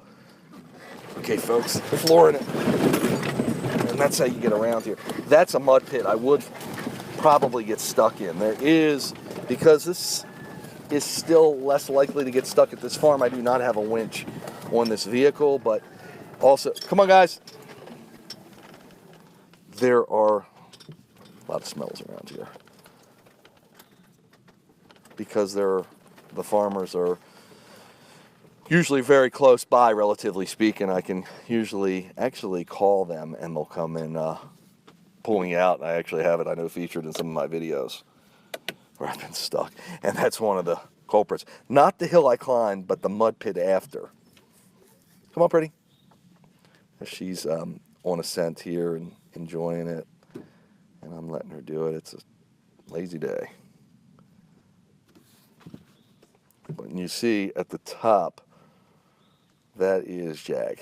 Okay, folks, we're flooring it. And that's how you get around here. That's a mud pit I would probably get stuck in. There is, because this is still less likely to get stuck at this farm, I do not have a winch on this vehicle, but also, come on, guys. There are a lot of smells around here. Because the farmers are usually very close by, relatively speaking. I can usually actually call them and they'll come and pull me out. I actually have it, I know, featured in some of my videos where I've been stuck. And that's one of the culprits. Not the hill I climbed, but the mud pit after. Come on, pretty. She's on a scent here and enjoying it. And I'm letting her do it. It's a lazy day. But you see at the top, that is Jag.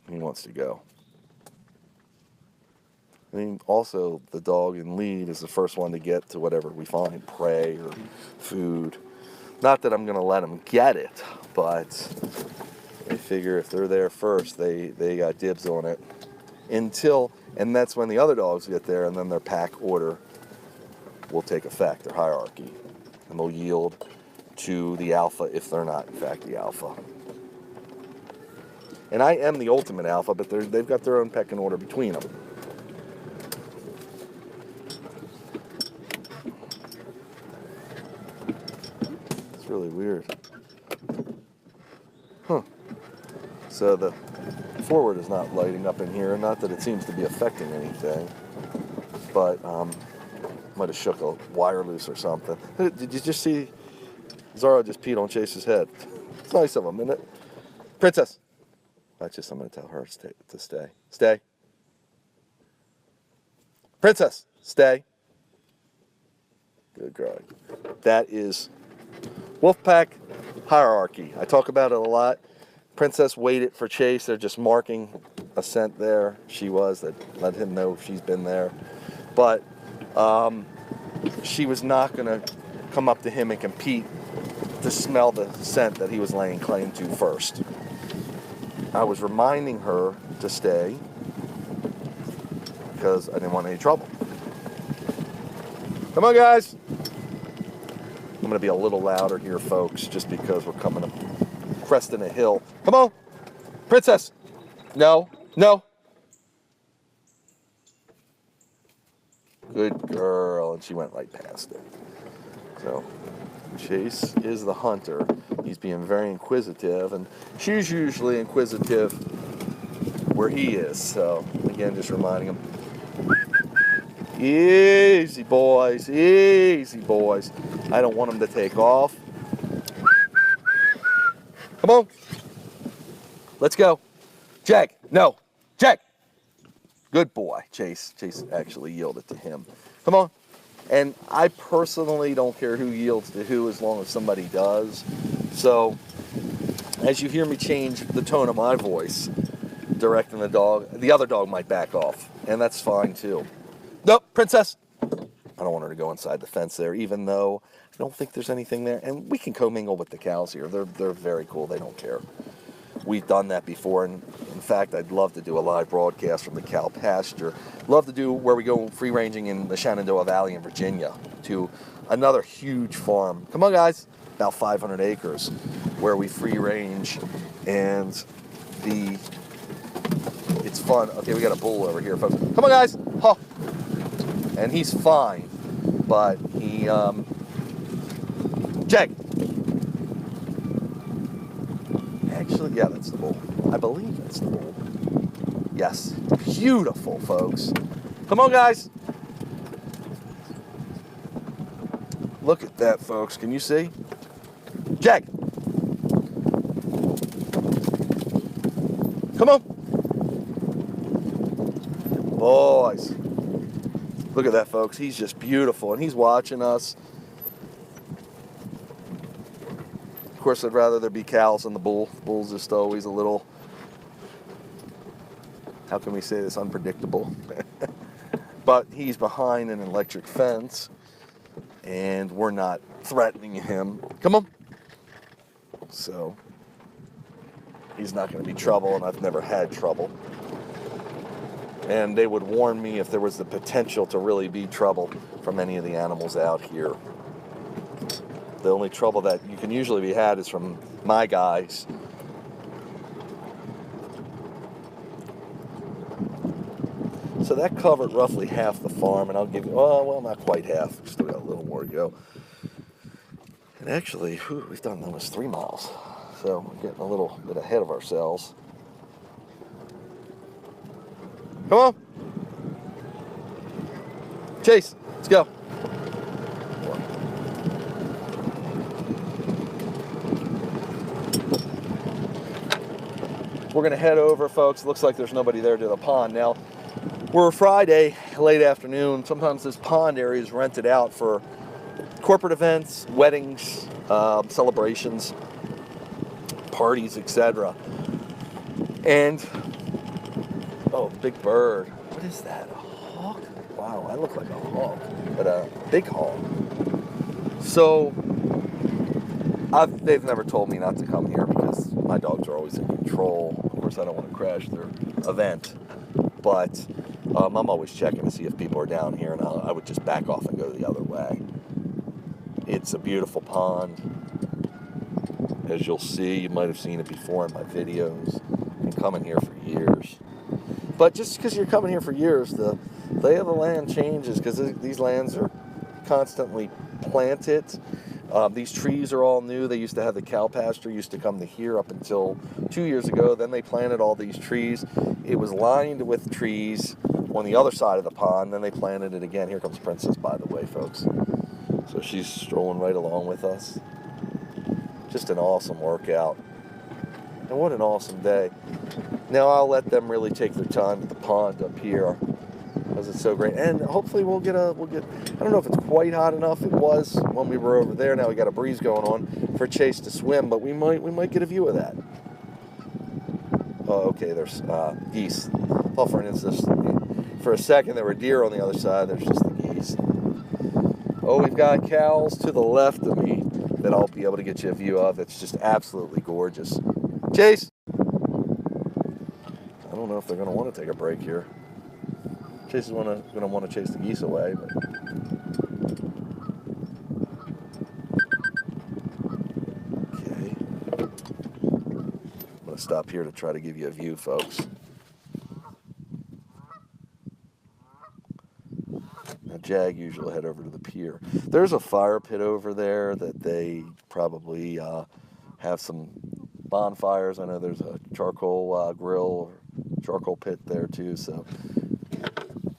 He wants to go. I mean, also, the dog in lead is the first one to get to whatever we find, prey or food. Not that I'm going to let them get it, but I figure if they're there first, they got dibs on it. And that's when the other dogs get there, and then their pack order will take effect, their hierarchy. And they'll yield to the alpha if they're not, in fact, the alpha. And I am the ultimate alpha, but they've got their own pecking order between them. It's really weird. Huh. So the forward is not lighting up in here. Not that it seems to be affecting anything, but might have shook a wire loose or something. Did you just see Zara just peed on Chase's head? It's nice of him, isn't it? Princess. That's just, I'm going to tell her to stay. Stay. Princess, stay. Good girl. That is Wolfpack hierarchy. I talk about it a lot. Princess waited for Chase. They're just marking a scent there. She was. That let him know she's been there. But she was not going to come up to him and compete to smell the scent that he was laying claim to first. I was reminding her to stay because I didn't want any trouble. Come on, guys. I'm going to be a little louder here, folks, just because we're coming up, cresting a hill. Come on. Princess. No. No. Good girl. And she went right past it. So Chase is the hunter. He's being very inquisitive, and she's usually inquisitive where he is. So, again, just reminding him, easy, boys, easy, boys. I don't want him to take off. Come on. Let's go. Jag, no. Jag. Good boy. Chase actually yielded to him. Come on. And I personally don't care who yields to who as long as somebody does. So as you hear me change the tone of my voice, directing the dog, the other dog might back off, and that's fine too. Nope, princess. I don't want her to go inside the fence there, even though I don't think there's anything there. And we can commingle with the cows here. They're very cool. They don't care. We've done that before, and in fact, I'd love to do a live broadcast from the cow pasture. Love to do where we go free ranging in the Shenandoah Valley in Virginia to another huge farm. Come on, guys, about 500 acres, where we free range, and it's fun. Okay, we got a bull over here, folks. Come on, guys. Huh. And he's fine, but he, Jag. Actually, yeah, that's the bull. I believe that's the bull. Yes. Beautiful, folks. Come on, guys. Look at that, folks. Can you see? Jag. Come on. Boys. Look at that, folks. He's just beautiful, and he's watching us. Of course, I'd rather there be cows than the bull. The bull's just always a little, how can we say this, unpredictable. But he's behind an electric fence, and we're not threatening him. Come on. So he's not going to be trouble, and I've never had trouble. And they would warn me if there was the potential to really be trouble from any of the animals out here. The only trouble that you can usually be had is from my guys. So that covered roughly half the farm, and I'll give you, oh, well, not quite half. We still got a little more to go. And actually, we've done almost 3 miles. So we're getting a little bit ahead of ourselves. Come on. Chase, let's go. We're going to head over, folks. Looks like there's nobody there to the pond. Now, we're Friday, late afternoon. Sometimes this pond area is rented out for corporate events, weddings, celebrations, parties, etc. And, oh, big bird. What is that, a hawk? Wow, I look like a hawk, but a big hawk. So, they've never told me not to come here because my dogs are always in control. Of course, I don't want to crash their event, but I'm always checking to see if people are down here, and I would just back off and go the other way. It's a beautiful pond. As you'll see, you might have seen it before in my videos. I've been coming here for years. But just because you're coming here for years, the lay of the land changes because these lands are constantly planted. These trees are all new. They used to have the cow pasture, used to come to here up until 2 years ago. Then they planted all these trees. It was lined with trees on the other side of the pond. Then they planted it again. Here comes Princess, by the way, folks. So she's strolling right along with us. Just an awesome workout. And what an awesome day. Now I'll let them really take their time at the pond up here because it's so great. And hopefully we'll get, I don't know if it's quite hot enough. It was when we were over there. Now we got a breeze going on for Chase to swim, but we might get a view of that. Oh, okay, there's geese. Well, for instance, for a second there were deer on the other side. There's just the geese. Oh, we've got cows to the left of me that I'll be able to get you a view of. It's just absolutely gorgeous. Chase! I don't know if they're going to want to take a break here. Chase is going to want to chase the geese away. But okay. I'm going to stop here to try to give you a view, folks. Now, Jag usually head over to the pier. There's a fire pit over there that they probably have some bonfires. I know there's a charcoal grill or charcoal pit there too. So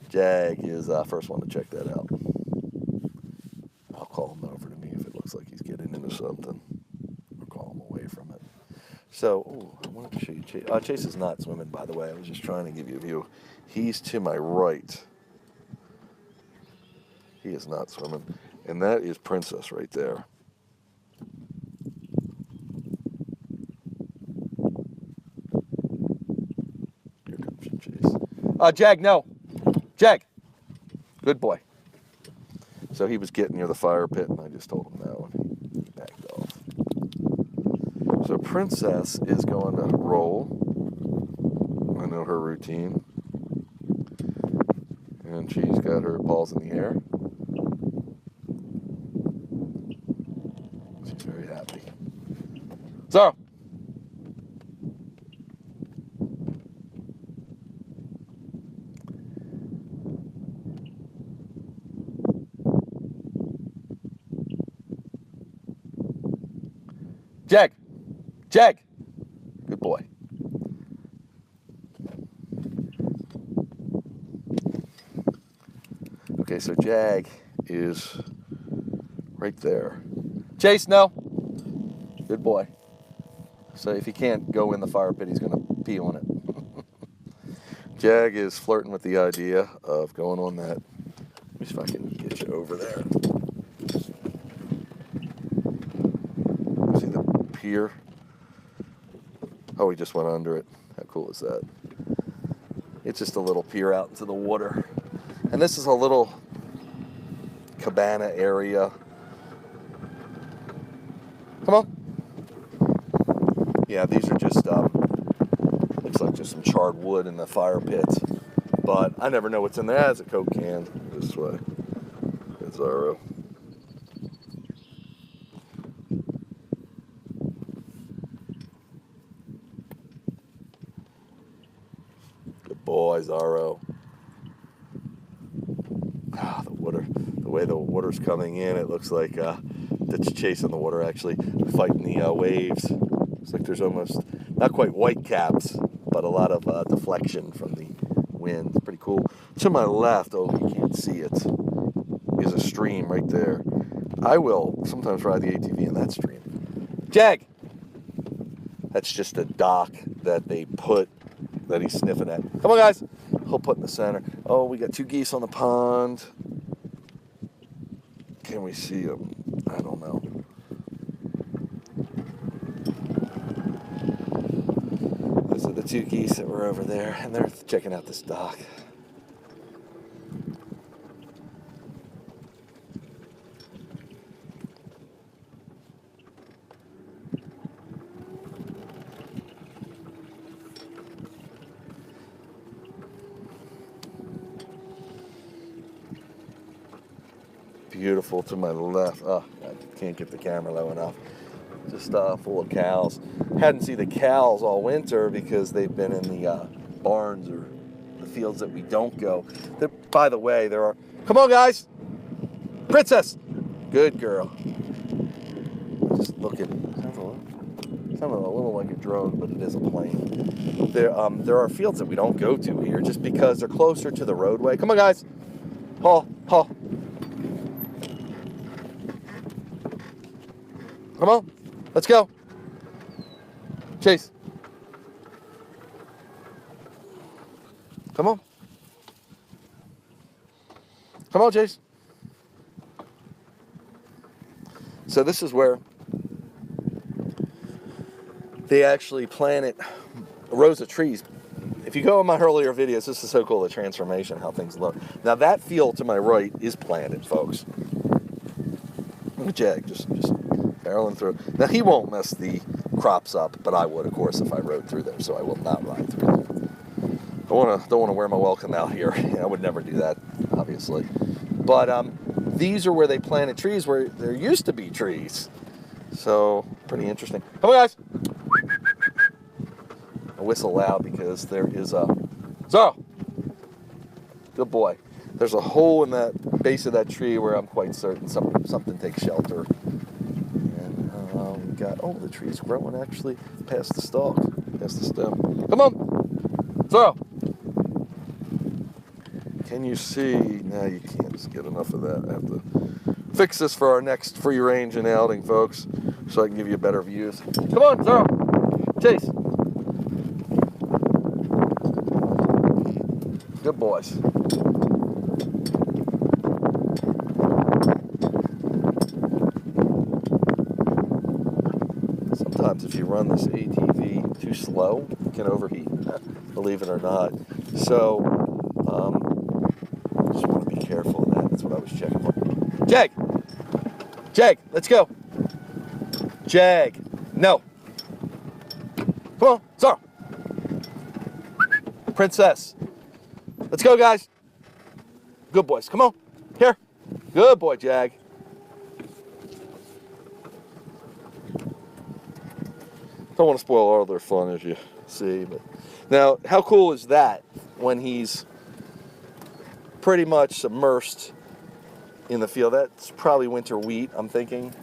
Jag is first one to check that out. I'll call him over to me if it looks like he's getting into something. Or call him away from it. So, ooh, I wanted to show you Chase. Chase is not swimming, by the way. I was just trying to give you a view. He's to my right. He is not swimming. And that is Princess right there. Here comes your Chase. Jag, no. Jag. Good boy. So he was getting near the fire pit, and I just told him no, and he backed off. So Princess is going to roll. I know her routine. And she's got her paws in the air. She's very happy. So, Jag. Jag. Good boy. Okay, so Jag is right there. Chase, no. Good boy. So if he can't go in the fire pit, he's going to pee on it. Jag is flirting with the idea of going on that. Let me see if I can get you over there. See the pier? Oh, he just went under it. How cool is that? It's just a little pier out into the water. And this is a little cabana area. Come on. Yeah, these are just, looks like just some charred wood in the fire pit. But I never know what's in there. There's a Coke can this way. It's Zorro. Good boy, Zorro. Ah, the water, the way the water's coming in, it looks like it's chasing the water, actually, fighting the waves. Looks like there's almost, not quite white caps, but a lot of deflection from the wind. It's pretty cool. To my left, oh, you can't see it, is a stream right there. I will sometimes ride the ATV in that stream. Jag! That's just a dock that they put, that he's sniffing at. Come on, guys! He'll put in the center. Oh, we got 2 geese on the pond. Can we see them? I don't know. Those are the 2 geese that were over there, and they're checking out this dock. Beautiful to my left. Oh, I can't get the camera low enough. Just full of cows. Hadn't seen the cows all winter because they've been in the barns or the fields that we don't go. By the way, there are... Come on, guys! Princess! Good girl. Just looking. Sounds a little like a drone, but it is a plane. There are fields that we don't go to here just because they're closer to the roadway. Come on, guys! Haul, haul. Come on, let's go. Chase. Come on. Come on, Chase. So this is where they actually planted rows of trees. If you go in my earlier videos, this is so cool, the transformation, how things look. Now that field to my right is planted, folks. Look at Jag, just barreling through. Now he won't mess the crops up, but I would, of course, if I rode through there. So I will not ride through there. Don't want to wear my welcome out here. I would never do that, obviously. But these are where they planted trees where there used to be trees. So pretty interesting. Come on, guys. I whistle loud because there is a Zorro. Good boy. There's a hole in that base of that tree where I'm quite certain something takes shelter. We got, oh, the tree's growing actually past the stalk, past the stem. Come on, Zorro. Can you see? No, you can't just get enough of that. I have to fix this for our next free range and outing, folks, so I can give you better views. Come on, Zorro. Chase. Good boys. sometimes if you run this ATV too slow, it can overheat, believe it or not. So, just want to be careful of that. That's what I was checking for. Jag! Jag, let's go. Jag, no. Come on, Zara. Princess. Let's go, guys. Good boys, come on. Here. Good boy, Jag. Don't want to spoil all their fun, as you see. But now, how cool is that when he's pretty much immersed in the field? That's probably winter wheat, I'm thinking.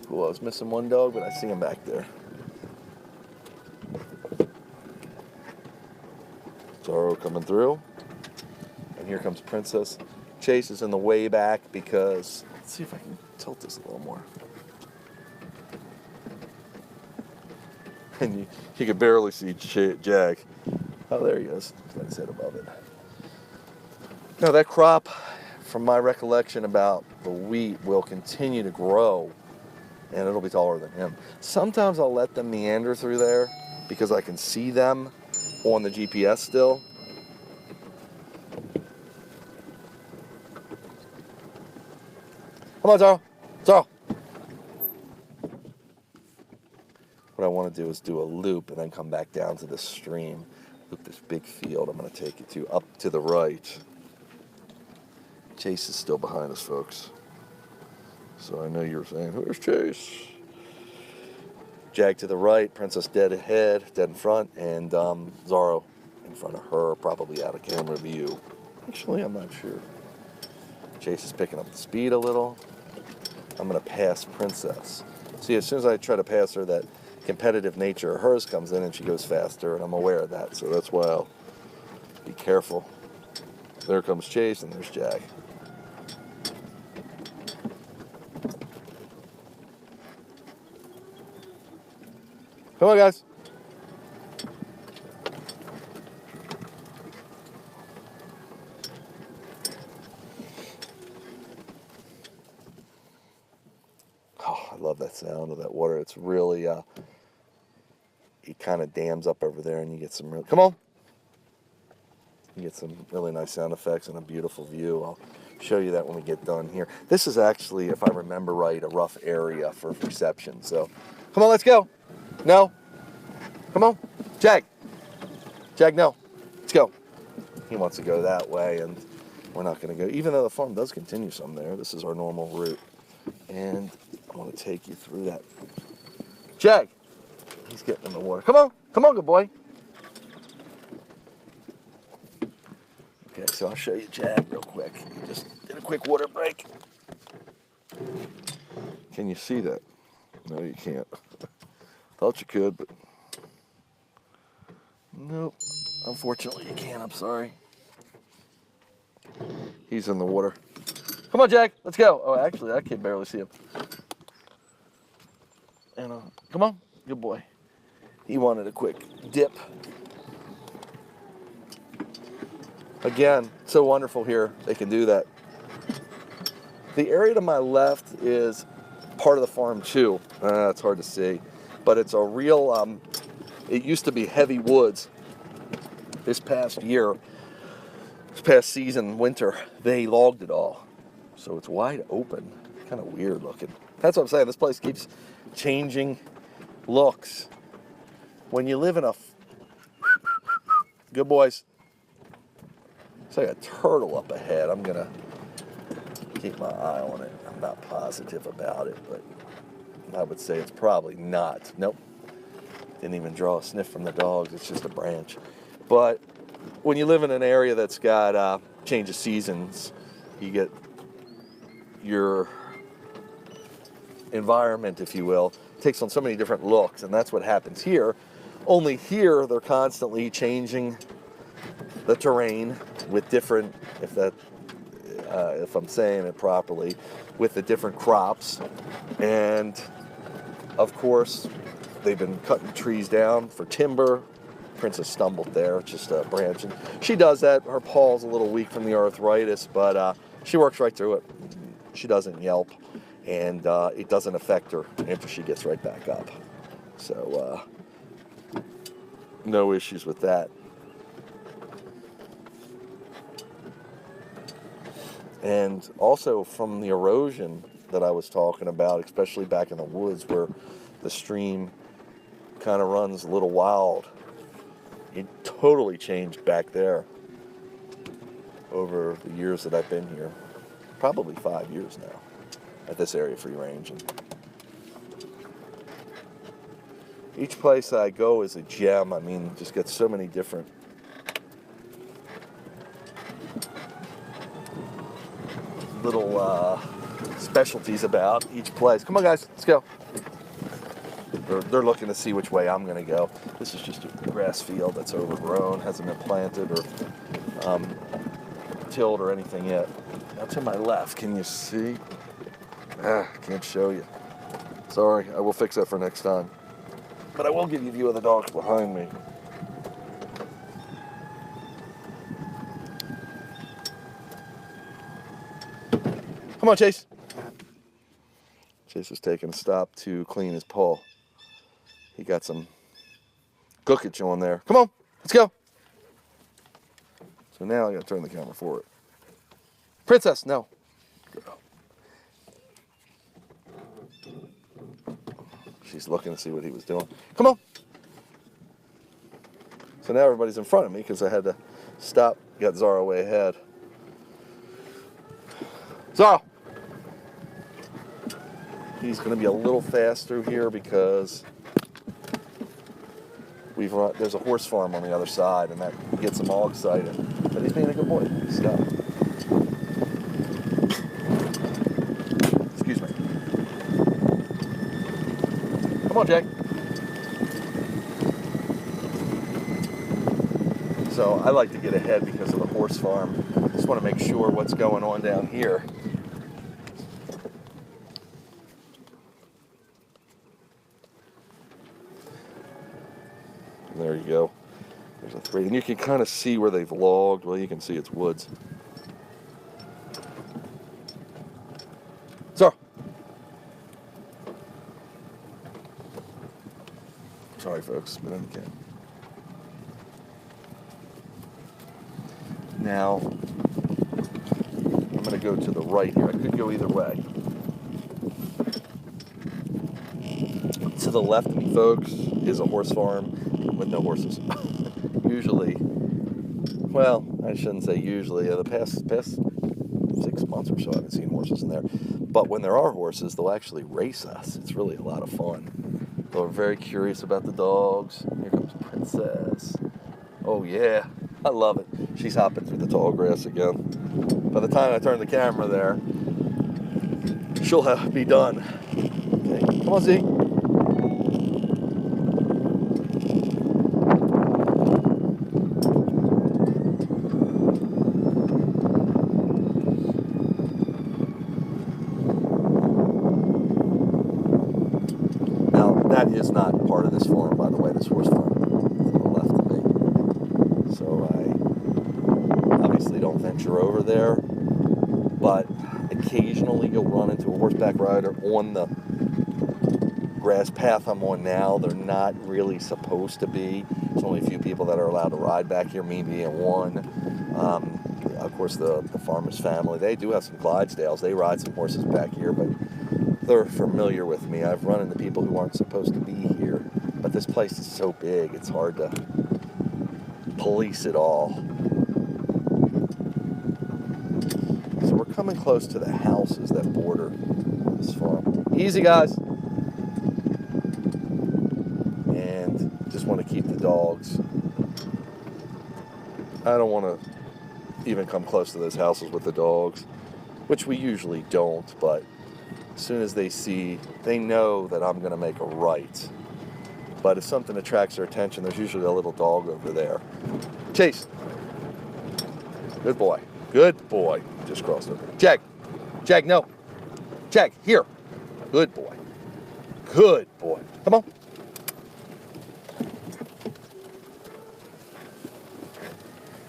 Cool, I was missing one dog, but I see him back there. Zorro coming through. And here comes Princess. Chase is in the way back because, let's see if I can tilt this a little more. And you can barely see Jag. Oh, there he is. Like I said, above it. Now that crop, from my recollection about the wheat, will continue to grow, and it'll be taller than him. Sometimes I'll let them meander through there because I can see them on the GPS still. Come on, Zorro. Zorro. What I want to do is do a loop and then come back down to this stream. Loop this big field I'm going to take you to, up to the right. Chase is still behind us, folks. So I know you're saying, where's Chase? Jag to the right, Princess dead ahead, dead in front, and Zorro in front of her, probably out of camera view. Actually, I'm not sure. Chase is picking up the speed a little. I'm going to pass Princess. See, as soon as I try to pass her, that competitive nature of hers comes in and she goes faster, and I'm aware of that, so that's why I'll be careful. There comes Chase, and there's Jag. Come on, guys. Oh, I love that sound of that water. It's really, it kind of dams up over there, and you get some real, come on. You get some really nice sound effects and a beautiful view. I'll show you that when we get done here. This is actually, if I remember right, a rough area for reception. So, come on, let's go. No. Come on. Jag. Jag, no. Let's go. He wants to go that way, and we're not going to go. Even though the farm does continue some there, this is our normal route. And I want to take you through that. Jag. He's getting in the water. Come on. Come on, good boy. Okay, so I'll show you Jag real quick. He just did a quick water break. Can you see that? No, you can't. Thought you could, but nope. Unfortunately, you can't. I'm sorry. He's in the water. Come on, Jag. Let's go. Oh, actually, I can barely see him. And come on. Good boy. He wanted a quick dip. Again, so wonderful here. They can do that. The area to my left is part of the farm, too. It's hard to see. But it's a real, it used to be heavy woods. This past year, this past season, winter, they logged it all. So it's wide open, kind of weird looking. That's what I'm saying, this place keeps changing looks. When you live in a, good boys. It's like a turtle up ahead. I'm gonna keep my eye on it. I'm not positive about it, but I would say it's probably not. Nope. Didn't even draw a sniff from the dogs. It's just a branch. But when you live in an area that's got change of seasons, you get your environment, if you will, takes on so many different looks, and that's what happens here. Only here, they're constantly changing the terrain with different, if I'm saying it properly, with the different crops. And of course, they've been cutting trees down for timber. Princess stumbled there, it's just a branch. And she does that. Her paw's a little weak from the arthritis, but she works right through it. She doesn't yelp. and it doesn't affect her after she gets right back up. So no issues with that. And also from the erosion that I was talking about, especially back in the woods where the stream kind of runs a little wild, it totally changed back there over the years that I've been here. Probably 5 years now at this area free range. And each place I go is a gem. I mean, just get so many different little specialties about each place. Come on, guys, let's go. They're looking to see which way I'm going to go. This is just a grass field that's overgrown, hasn't been planted or tilled or anything yet. Now to my left, can you see? Can't show you. Sorry, I will fix that for next time. But I will give you a view of the dogs behind me. Come on, Chase. Chase is taking a stop to clean his paw. He got some gookage on there. Come on, let's go. So now I gotta turn the camera forward. Princess, no. Girl. She's looking to see what he was doing. Come on. So now everybody's in front of me because I had to stop, got Zara way ahead. Zara! He's going to be a little faster here because there's a horse farm on the other side, and that gets him all excited. But he's being a good boy. Stop. Excuse me. Come on, Jake. So I like to get ahead because of the horse farm. Just want to make sure what's going on down here. There you go. There's a 3. And you can kind of see where they've logged. Well, you can see it's woods. So. Sorry, folks. But okay. Now, I'm going to go to the right here. I could go either way. To the left of me, folks, is a horse farm with no horses. Usually, well, I shouldn't say usually. The past 6 months or so, I haven't seen horses in there. But when there are horses, they'll actually race us. It's really a lot of fun. They're very curious about the dogs. Here comes Princess. Oh, yeah. I love it. She's hopping through the tall grass again. By the time I turn the camera there, she'll be done. Okay. Come on, Z. That is not part of this farm, by the way, this horse farm to the left of me. So I obviously don't venture over there, but occasionally you'll run into a horseback rider on the grass path I'm on now. They're not really supposed to be. There's only a few people that are allowed to ride back here, me being one. Of course, the farmer's family, they do have some Clydesdales. They ride some horses back here, but they're familiar with me. I've run into people who aren't supposed to be here, but this place is so big, it's hard to police it all. So we're coming close to the houses that border this farm. Easy, guys. And just want to keep the dogs. I don't want to even come close to those houses with the dogs, which we usually don't, but as soon as they know that I'm going to make a right. But if something attracts their attention, there's usually a little dog over there. Chase. Good boy. Good boy. Just crossed over. Jag. Jag, no. Jag, here. Good boy. Good boy. Come on.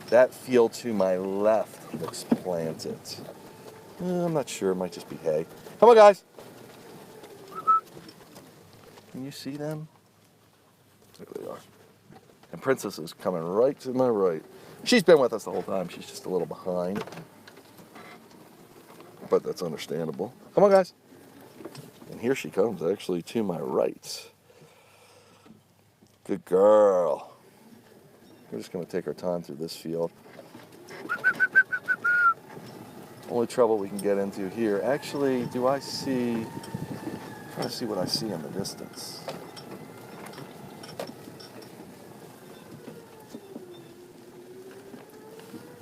That field to my left looks planted. I'm not sure. It might just be hay. Come on, guys. Can you see them? There they are. And Princess is coming right to my right. She's been with us the whole time. She's just a little behind. But that's understandable. Come on, guys. And here she comes, actually, to my right. Good girl. We're just going to take our time through this field. Only trouble we can get into here. Actually, do I see... I'm trying to see what I see in the distance.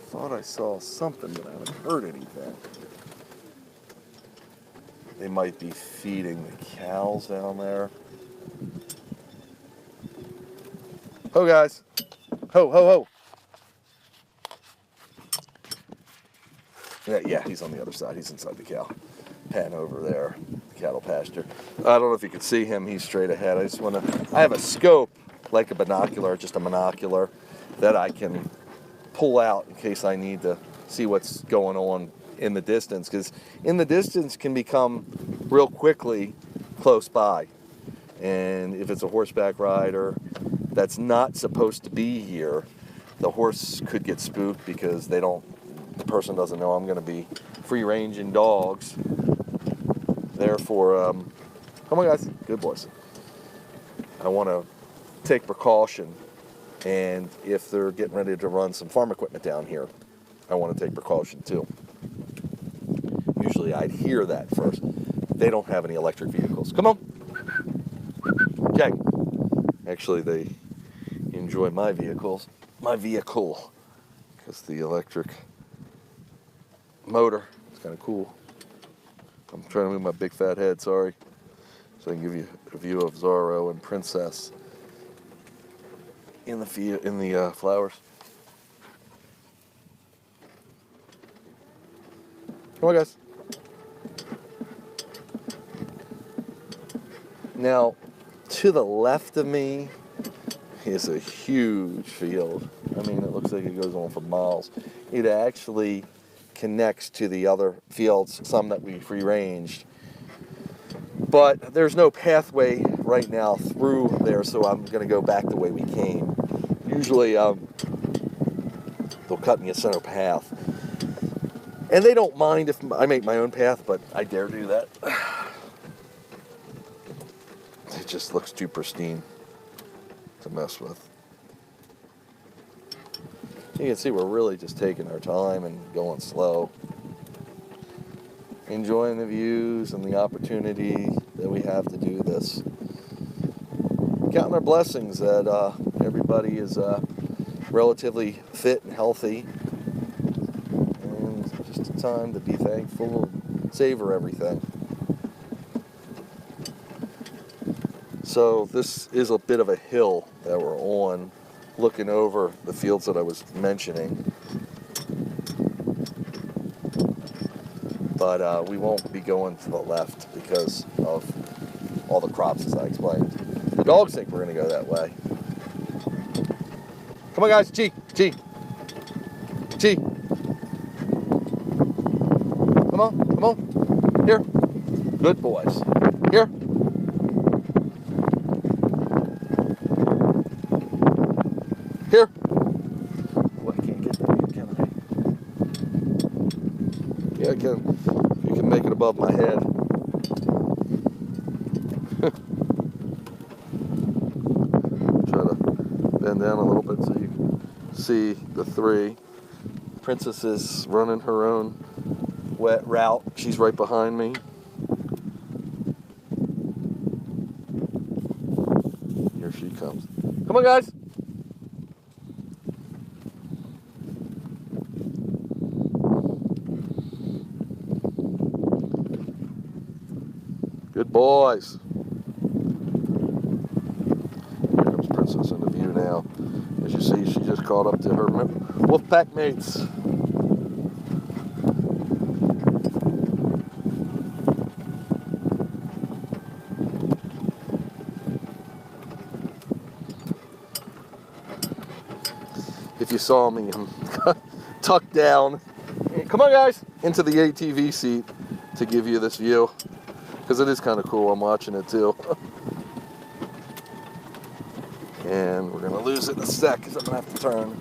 Thought I saw something, but I haven't heard anything. They might be feeding the cows down there. Ho, guys. Ho, ho, ho. Yeah, he's on the other side. He's inside the cow pen over there, the cattle pasture. I don't know if you can see him. He's straight ahead. I have a scope, like a binocular, just a monocular, that I can pull out in case I need to see what's going on in the distance, because in the distance can become real quickly close by. And if it's a horseback rider that's not supposed to be here, the horse could get spooked because the person doesn't know I'm going to be free-ranging dogs. Therefore, come on, guys, good boys. I want to take precaution, and if they're getting ready to run some farm equipment down here, I want to take precaution too. Usually I'd hear that first. They don't have any electric vehicles. Come on. Okay. Actually, they enjoy my vehicle, because the electric motor is kind of cool. I'm trying to move my big fat head, sorry, so I can give you a view of Zorro and Princess in the flowers. Come on, guys. Now, to the left of me is a huge field. I mean, it looks like it goes on for miles. It actually connects to the other fields, some that we free-ranged. But there's no pathway right now through there, so I'm going to go back the way we came. Usually, they'll cut me a center path. And they don't mind if I make my own path, but I dare do that. It just looks too pristine to mess with. You can see we're really just taking our time and going slow. Enjoying the views and the opportunity that we have to do this. Counting our blessings that everybody is relatively fit and healthy. And just a time to be thankful and savor everything. So this is a bit of a hill that we're on, looking over the fields that I was mentioning. But we won't be going to the left because of all the crops, as I explained. The dogs think we're going to go that way. Come on, guys. G. Come on. Here. Good boys. Here. Here. Oh, I can't get there, can I? Yeah, I can. You can make it above my head. Try to bend down a little bit so you can see the three. Princess is running her own wet route. She's right behind me. Here she comes. Come on, guys. Good boys. Here comes Princess in the view now. As you see, she just caught up to her wolf pack mates. If you saw me, I'm tucked down. Come on, guys. into the ATV seat to give you this view, because it is kind of cool. I'm watching it too. And we're gonna lose it in a sec because I'm gonna have to turn.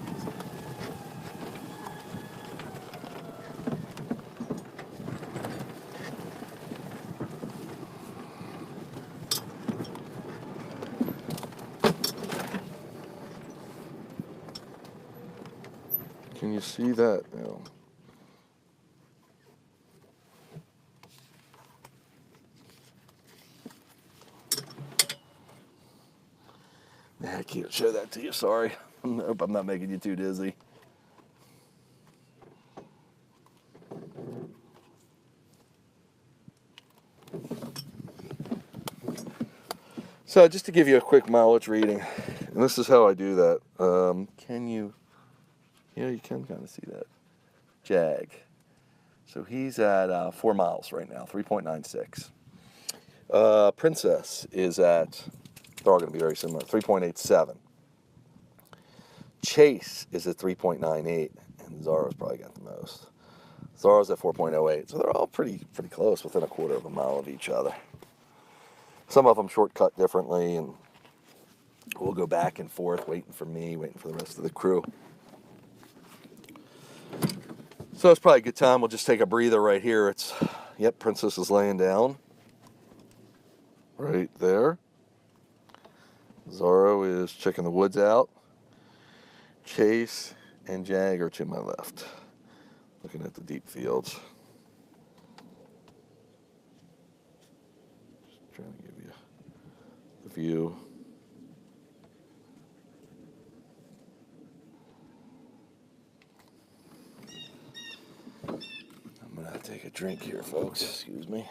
Can you see that now? I can't show that to you, sorry. I hope I'm not making you too dizzy. So just to give you a quick mileage reading, and this is how I do that. Can you, yeah, you can kind of see that. Jag. So he's at 4 miles right now, 3.96. Princess is at, they're all going to be very similar, 3.87. Chase is at 3.98, and Zorro's probably got the most. Zorro's at 4.08, so they're all pretty close, within a quarter of a mile of each other. Some of them shortcut differently, and we'll go back and forth, waiting for me, waiting for the rest of the crew. So it's probably a good time. We'll just take a breather right here. It's, yep, Princess is laying down. Right there. Zorro is checking the woods out. Chase and Jag are to my left, looking at the deep fields. Just trying to give you the view. I'm gonna take a drink here, folks. Excuse me.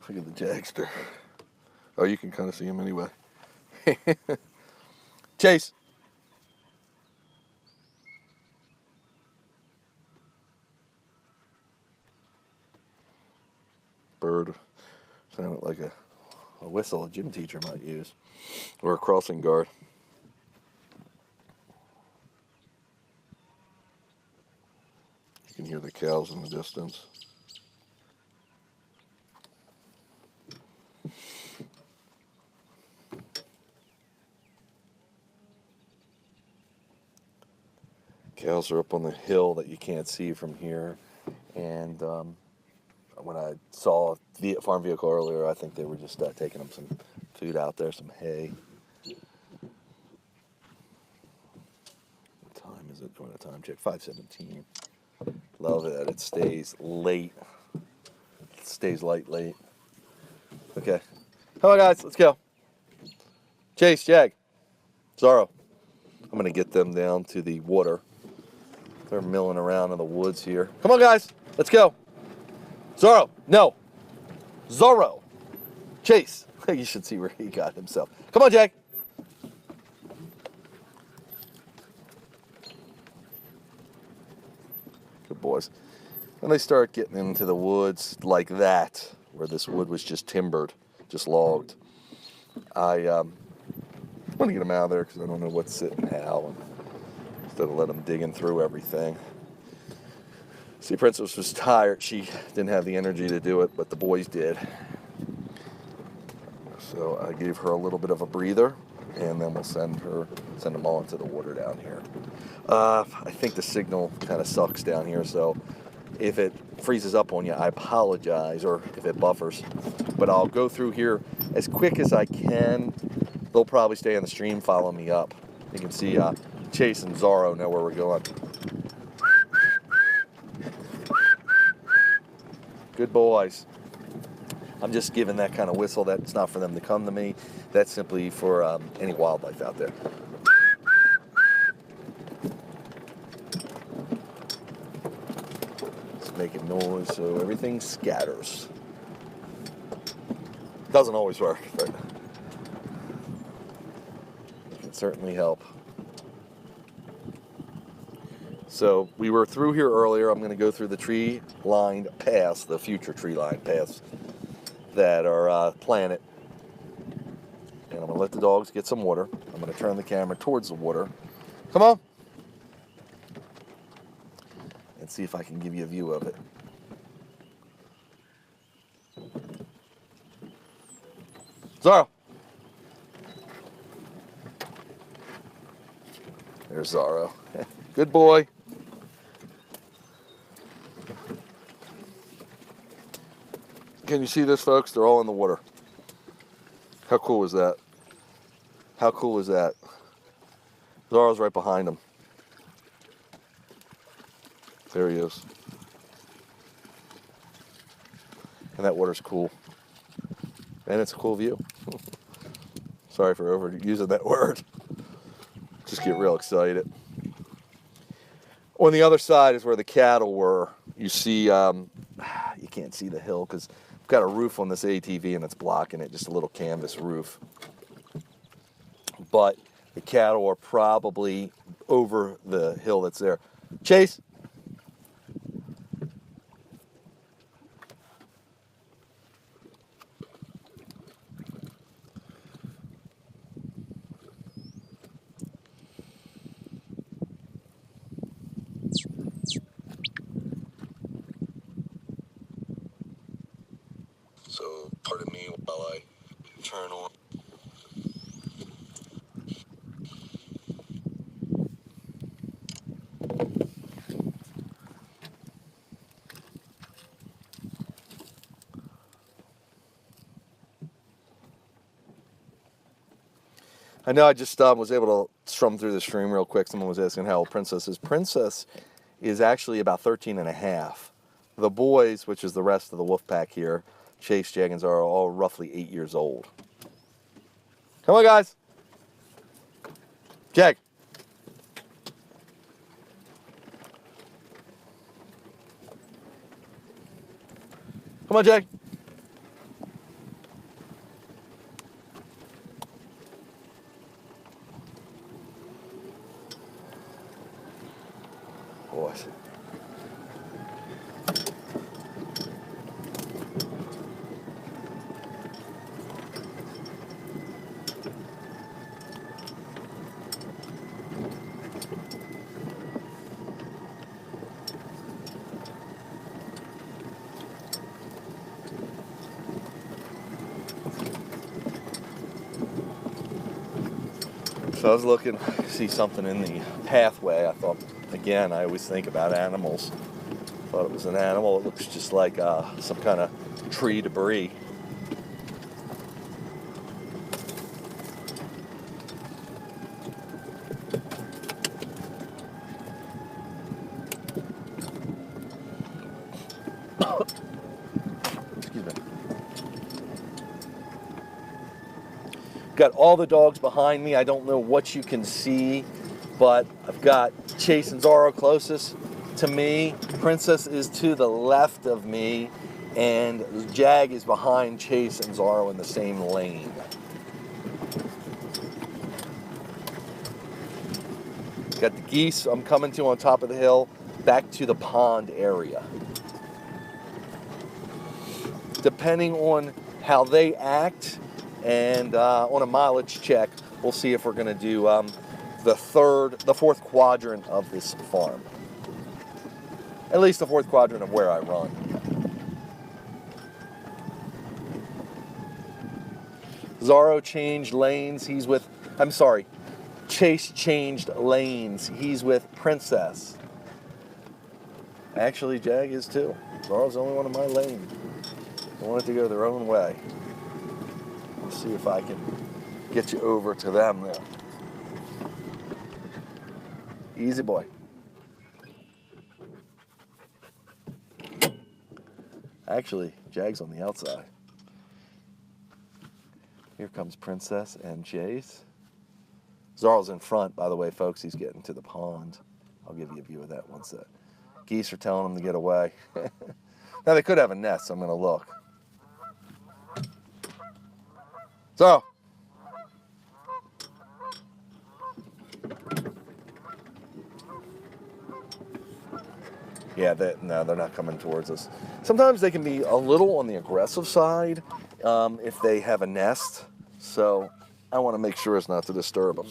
Look at the Jagster. Oh, you can kind of see him anyway. Chase. Bird. Sounded like a whistle a gym teacher might use. Or a crossing guard. You can hear the cows in the distance. Cows are up on the hill that you can't see from here, and when I saw the farm vehicle earlier, I think they were just taking them some food out there, some hay. What time is it? Doing a time check. 5:17. Love it. It stays late. It stays light late. Okay. Come on, guys. Let's go. Chase, Jag, Zorro. I'm going to get them down to the water. They're milling around in the woods here. Come on, guys. Let's go. Zorro. No. Zorro. Chase. You should see where he got himself. Come on, Jag. Good boys. When they start getting into the woods like that, where this wood was just timbered, just logged, I want to get them out of there because I don't know what's sitting how. And instead of let them digging through everything. See, Princess was tired. She didn't have the energy to do it, but the boys did. So I gave her a little bit of a breather, and then we'll send them all into the water down here. I think the signal kind of sucks down here, so if it freezes up on you, I apologize, or if it buffers. But I'll go through here as quick as I can. They'll probably stay on the stream, follow me up. You can see Chase and Zorro know where we're going. Good boys. I'm just giving that kind of whistle. That's not for them to come to me. That's simply for any wildlife out there. It's making noise so everything scatters. Doesn't always work, but it can certainly help. So we were through here earlier. I'm going to go through the tree-lined paths, the future tree-lined paths that are planted. And I'm going to let the dogs get some water. I'm going to turn the camera towards the water. Come on. And see if I can give you a view of it. Zorro. There's Zorro. Good boy. Can you see this, folks? They're all in the water. How cool is that? How cool is that? Zorro's right behind him. There he is. And that water's cool. And it's a cool view. Sorry for overusing that word. Just get real excited. On the other side is where the cattle were. You see, you can't see the hill because I've got a roof on this ATV and it's blocking it, just a little canvas roof. But the cattle are probably over the hill that's there. Chase. So pardon me while I turn on. I know I just was able to strum through the stream real quick. Someone was asking how old Princess is. Princess is actually about 13 and a half. The boys, which is the rest of the wolf pack here, Chase, Jag, and Zorro, are all roughly 8 years old. Come on, guys. Jag. Come on, Jag. Boys. So I was looking to see something in the pathway. I thought, again, I always think about animals. Thought it was an animal. It looks just like some kind of tree debris. Excuse me. Got all the dogs behind me. I don't know what you can see, but I've got Chase and Zorro closest to me. Princess is to the left of me, and Jag is behind Chase and Zorro in the same lane. Got the geese I'm coming to on top of the hill, back to the pond area. Depending on how they act, and on a mileage check, we'll see if we're going to do the fourth quadrant of this farm. At least the fourth quadrant of where I run. Zorro changed lanes. Chase changed lanes. He's with Princess. Actually, Jag is too. Zorro's the only one in my lane. They want it to go their own way. Let's see if I can get you over to them there. Easy boy. Actually, Jag's on the outside. Here comes Princess and Chase. Zorro's in front, by the way, folks. He's getting to the pond. I'll give you a view of that once the geese are telling him to get away. Now, they could have a nest, so I'm going to look. So. Yeah, no, they're not coming towards us. Sometimes they can be a little on the aggressive side if they have a nest. So I want to make sure it's not to disturb them.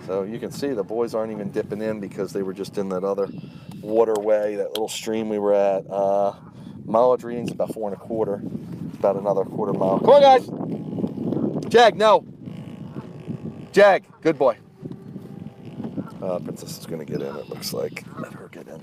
So you can see the boys aren't even dipping in because they were just in that other waterway, that little stream we were at. Mileage reading's about 4 1/4, about another quarter mile. Come on, guys! Jag, no! Jag, good boy. Princess is going to get in, it looks like. Let her get in.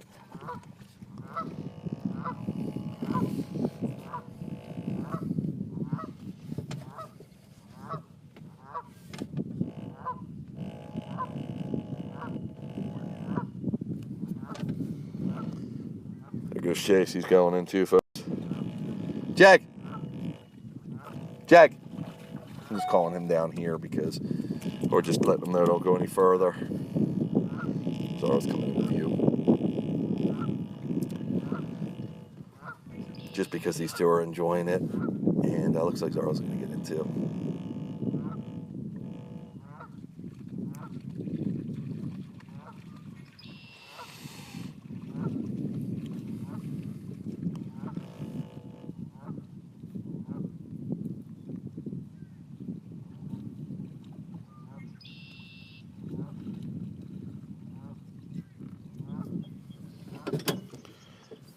There goes Chase. He's going in too, folks. Jag! Jag! I'm just calling him down here because, or just letting him know don't go any further. Zara's coming into view. Just because these two are enjoying it, and looks like Zara's going to get in too.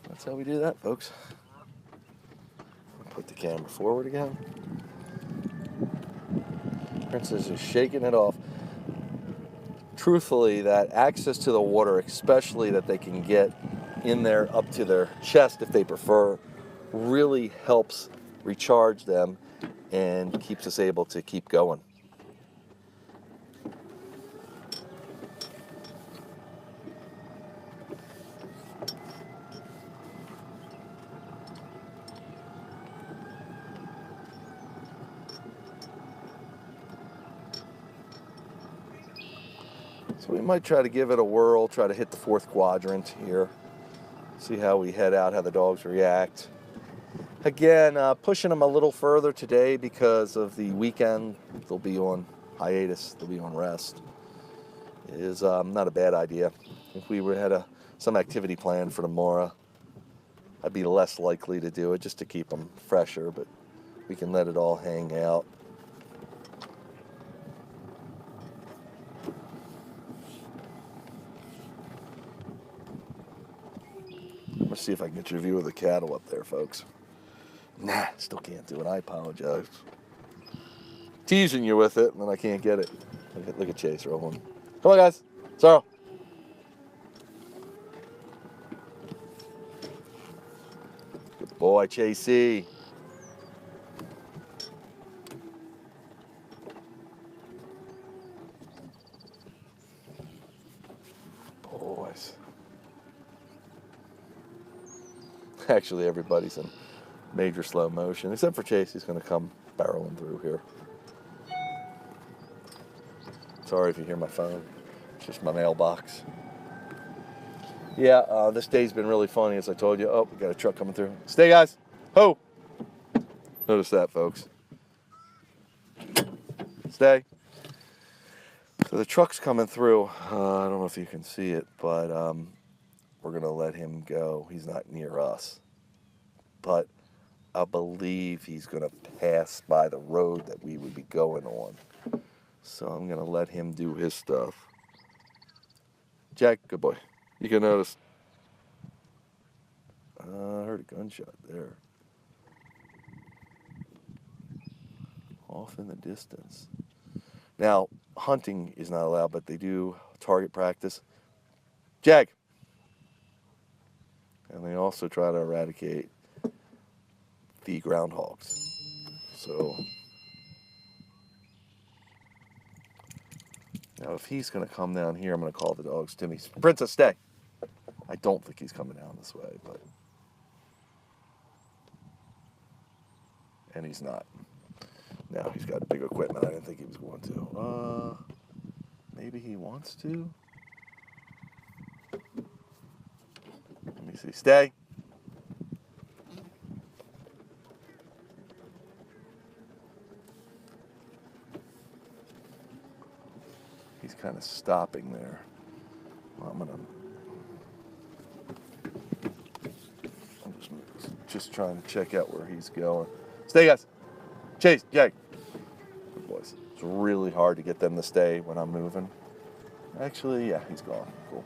That's how we do that, folks. Put the camera forward again. Princess is shaking it off. Truthfully, that access to the water, especially that they can get in there up to their chest if they prefer, really helps recharge them and keeps us able to keep going. So we might try to give it a whirl, try to hit the 4th quadrant here. See how we head out, how the dogs react. Again, pushing them a little further today because of the weekend. They'll be on hiatus, they'll be on rest. It is not a bad idea. If we had some activity planned for tomorrow, I'd be less likely to do it just to keep them fresher, but we can let it all hang out. Let's see if I can get your view of the cattle up there, folks. Nah, still can't do it. I apologize. Teasing you with it, and then I can't get it. Look at Chase rolling. Come on, guys. Sorrow. Good boy, Chasey. Boys. Actually, everybody's in major slow motion, except for Chase. He's going to come barreling through here. Sorry if you hear my phone. It's just my mailbox. Yeah, this day's been really funny, as I told you. Oh, we got a truck coming through. Stay, guys. Ho! Notice that, folks. Stay. So the truck's coming through. I don't know if you can see it, but we're going to let him go. He's not near us. But I believe he's going to pass by the road that we would be going on. So I'm going to let him do his stuff. Jack, good boy. You can notice. I heard a gunshot there. Off in the distance. Now, hunting is not allowed, but they do target practice. Jag! And they also try to eradicate the groundhogs. So, now if he's going to come down here, I'm going to call the dogs to me. Princess, stay! I don't think he's coming down this way, but... And he's not. Now he's got big equipment. I didn't think he was going to. Maybe he wants to? Let me see. Stay! He's kind of stopping there. Well, I'm just trying to check out where he's going. Stay, guys. Chase, Jake. Good boys. It's really hard to get them to stay when I'm moving. Actually, yeah, he's gone. Cool.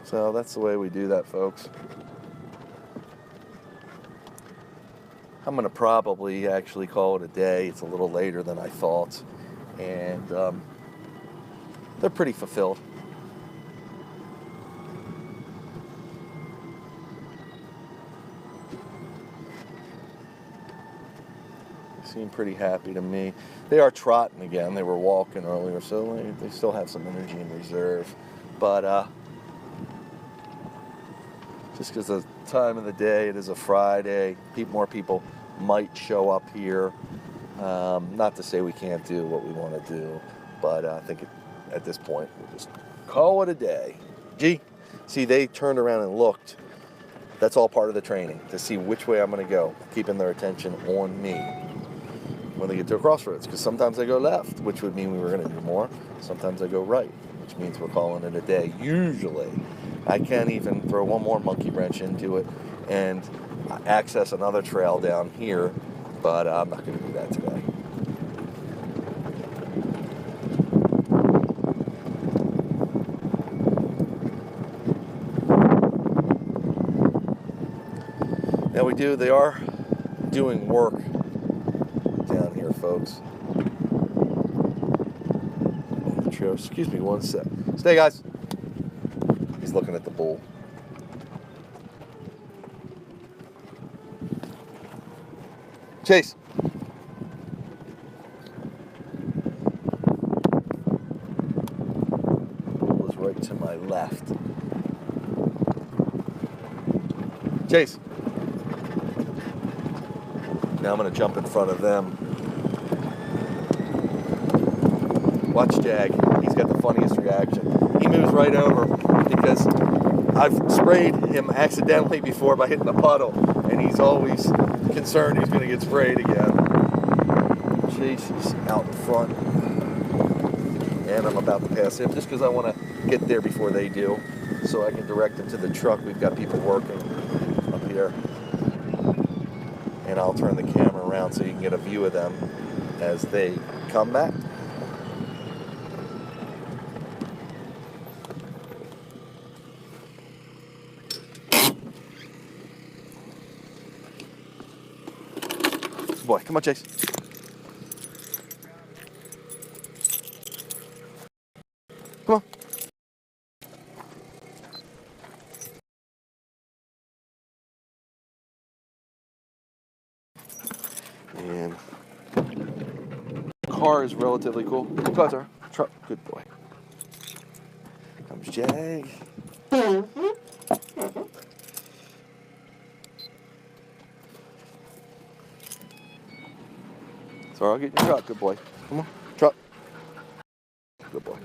So that's the way we do that, folks. I'm going to probably actually call it a day. It's a little later than I thought. And they're pretty fulfilled. They seem pretty happy to me. They are trotting again. They were walking earlier, so they still have some energy in reserve. But just because of the time of the day, it is a Friday, more people might show up here. Not to say we can't do what we want to do, but I think at this point, we'll just call it a day. Gee, see, they turned around and looked. That's all part of the training, to see which way I'm going to go, keeping their attention on me when they get to a crossroads, because sometimes they go left, which would mean we were going to do more. Sometimes they go right, which means we're calling it a day. Usually, I can't even throw one more monkey wrench into it and access another trail down here, but I'm not going to do that today. Now they are doing work down here, folks. Excuse me one sec. Stay, guys. He's looking at the bull. Chase. Bull is right to my left. Chase. Now I'm going to jump in front of them. Watch Jag. He's got the funniest reaction. He moves right over because I've sprayed him accidentally before by hitting a puddle, and he's always concerned he's going to get sprayed again. Chase is out in front, and I'm about to pass him just because I want to get there before they do, so I can direct them to the truck. We've got people working up here, and I'll turn the camera around so you can get a view of them as they come back. Boy, come on, Chase. Come on. And the car is relatively cool. Go out there. Truck. Good boy. Comes Jag. So I'll get your truck. Good boy. Come on. Truck. Good boy.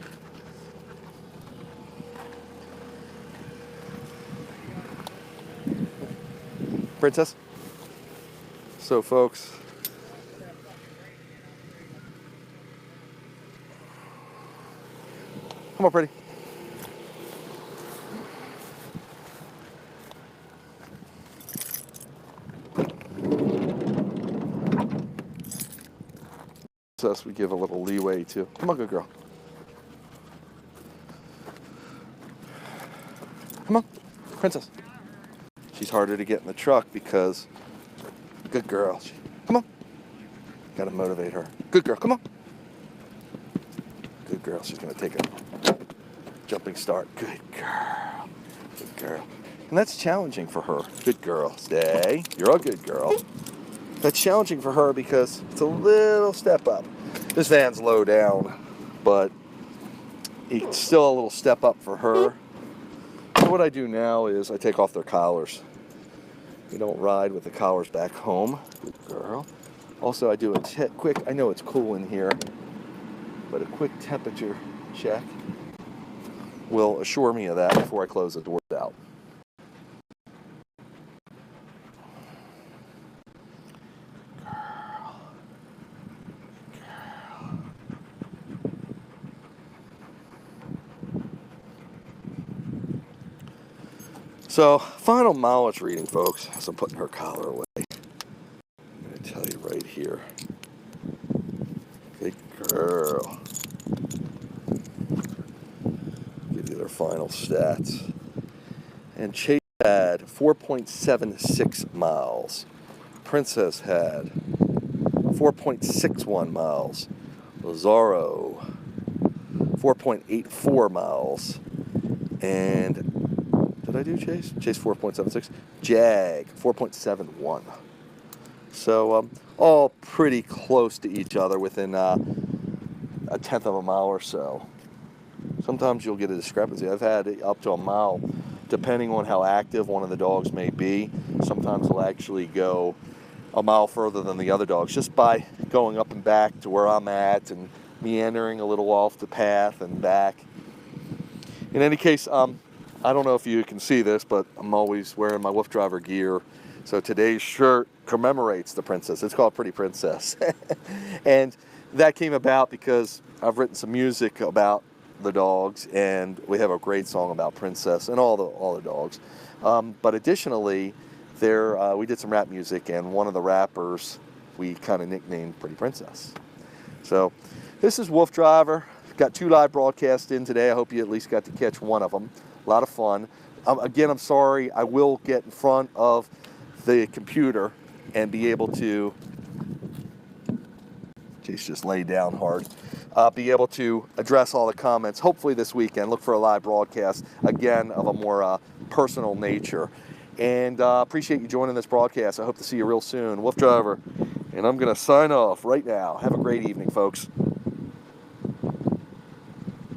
Princess. So, folks, come on, pretty. Us, we give a little leeway to. Come on, good girl. Come on, Princess. She's harder to get in the truck because, good girl. Come on. Got to motivate her. Good girl, come on. Good girl. She's going to take a jumping start. Good girl. Good girl. And that's challenging for her. Good girl. Stay. You're a good girl. That's challenging for her because it's a little step up. This van's low down, but it's still a little step up for her. So what I do now is I take off their collars. We don't ride with the collars back home. Good girl. Also, I do a quick, I know it's cool in here, but a quick temperature check will assure me of that before I close the doors out. So, final mileage reading, folks, as I'm putting her collar away. I'm going to tell you right here. Good girl. Give you their final stats. And Chase had 4.76 miles. Princess had 4.61 miles. Lazaro, 4.84 miles. And did I do Chase? Chase 4.76. Jag 4.71. So all pretty close to each other, within a tenth of a mile or so. Sometimes you'll get a discrepancy. I've had up to a mile, depending on how active one of the dogs may be. Sometimes they'll actually go a mile further than the other dogs, just by going up and back to where I'm at and meandering a little off the path and back. In any case, I don't know if you can see this, but I'm always wearing my WooFDriver gear. So today's shirt commemorates the princess. It's called Pretty Princess. And that came about because I've written some music about the dogs, and we have a great song about Princess and all the dogs. But additionally, we did some rap music, and one of the rappers we kind of nicknamed Pretty Princess. So this is WooFDriver. Got 2 live broadcasts in today. I hope you at least got to catch one of them. A lot of fun. Again, I'm sorry. I will get in front of the computer and be able to, Chase just laid down hard, be able to address all the comments, hopefully this weekend. Look for a live broadcast, again, of a more personal nature. And appreciate you joining this broadcast. I hope to see you real soon. WooFDriver, and I'm going to sign off right now. Have a great evening, folks.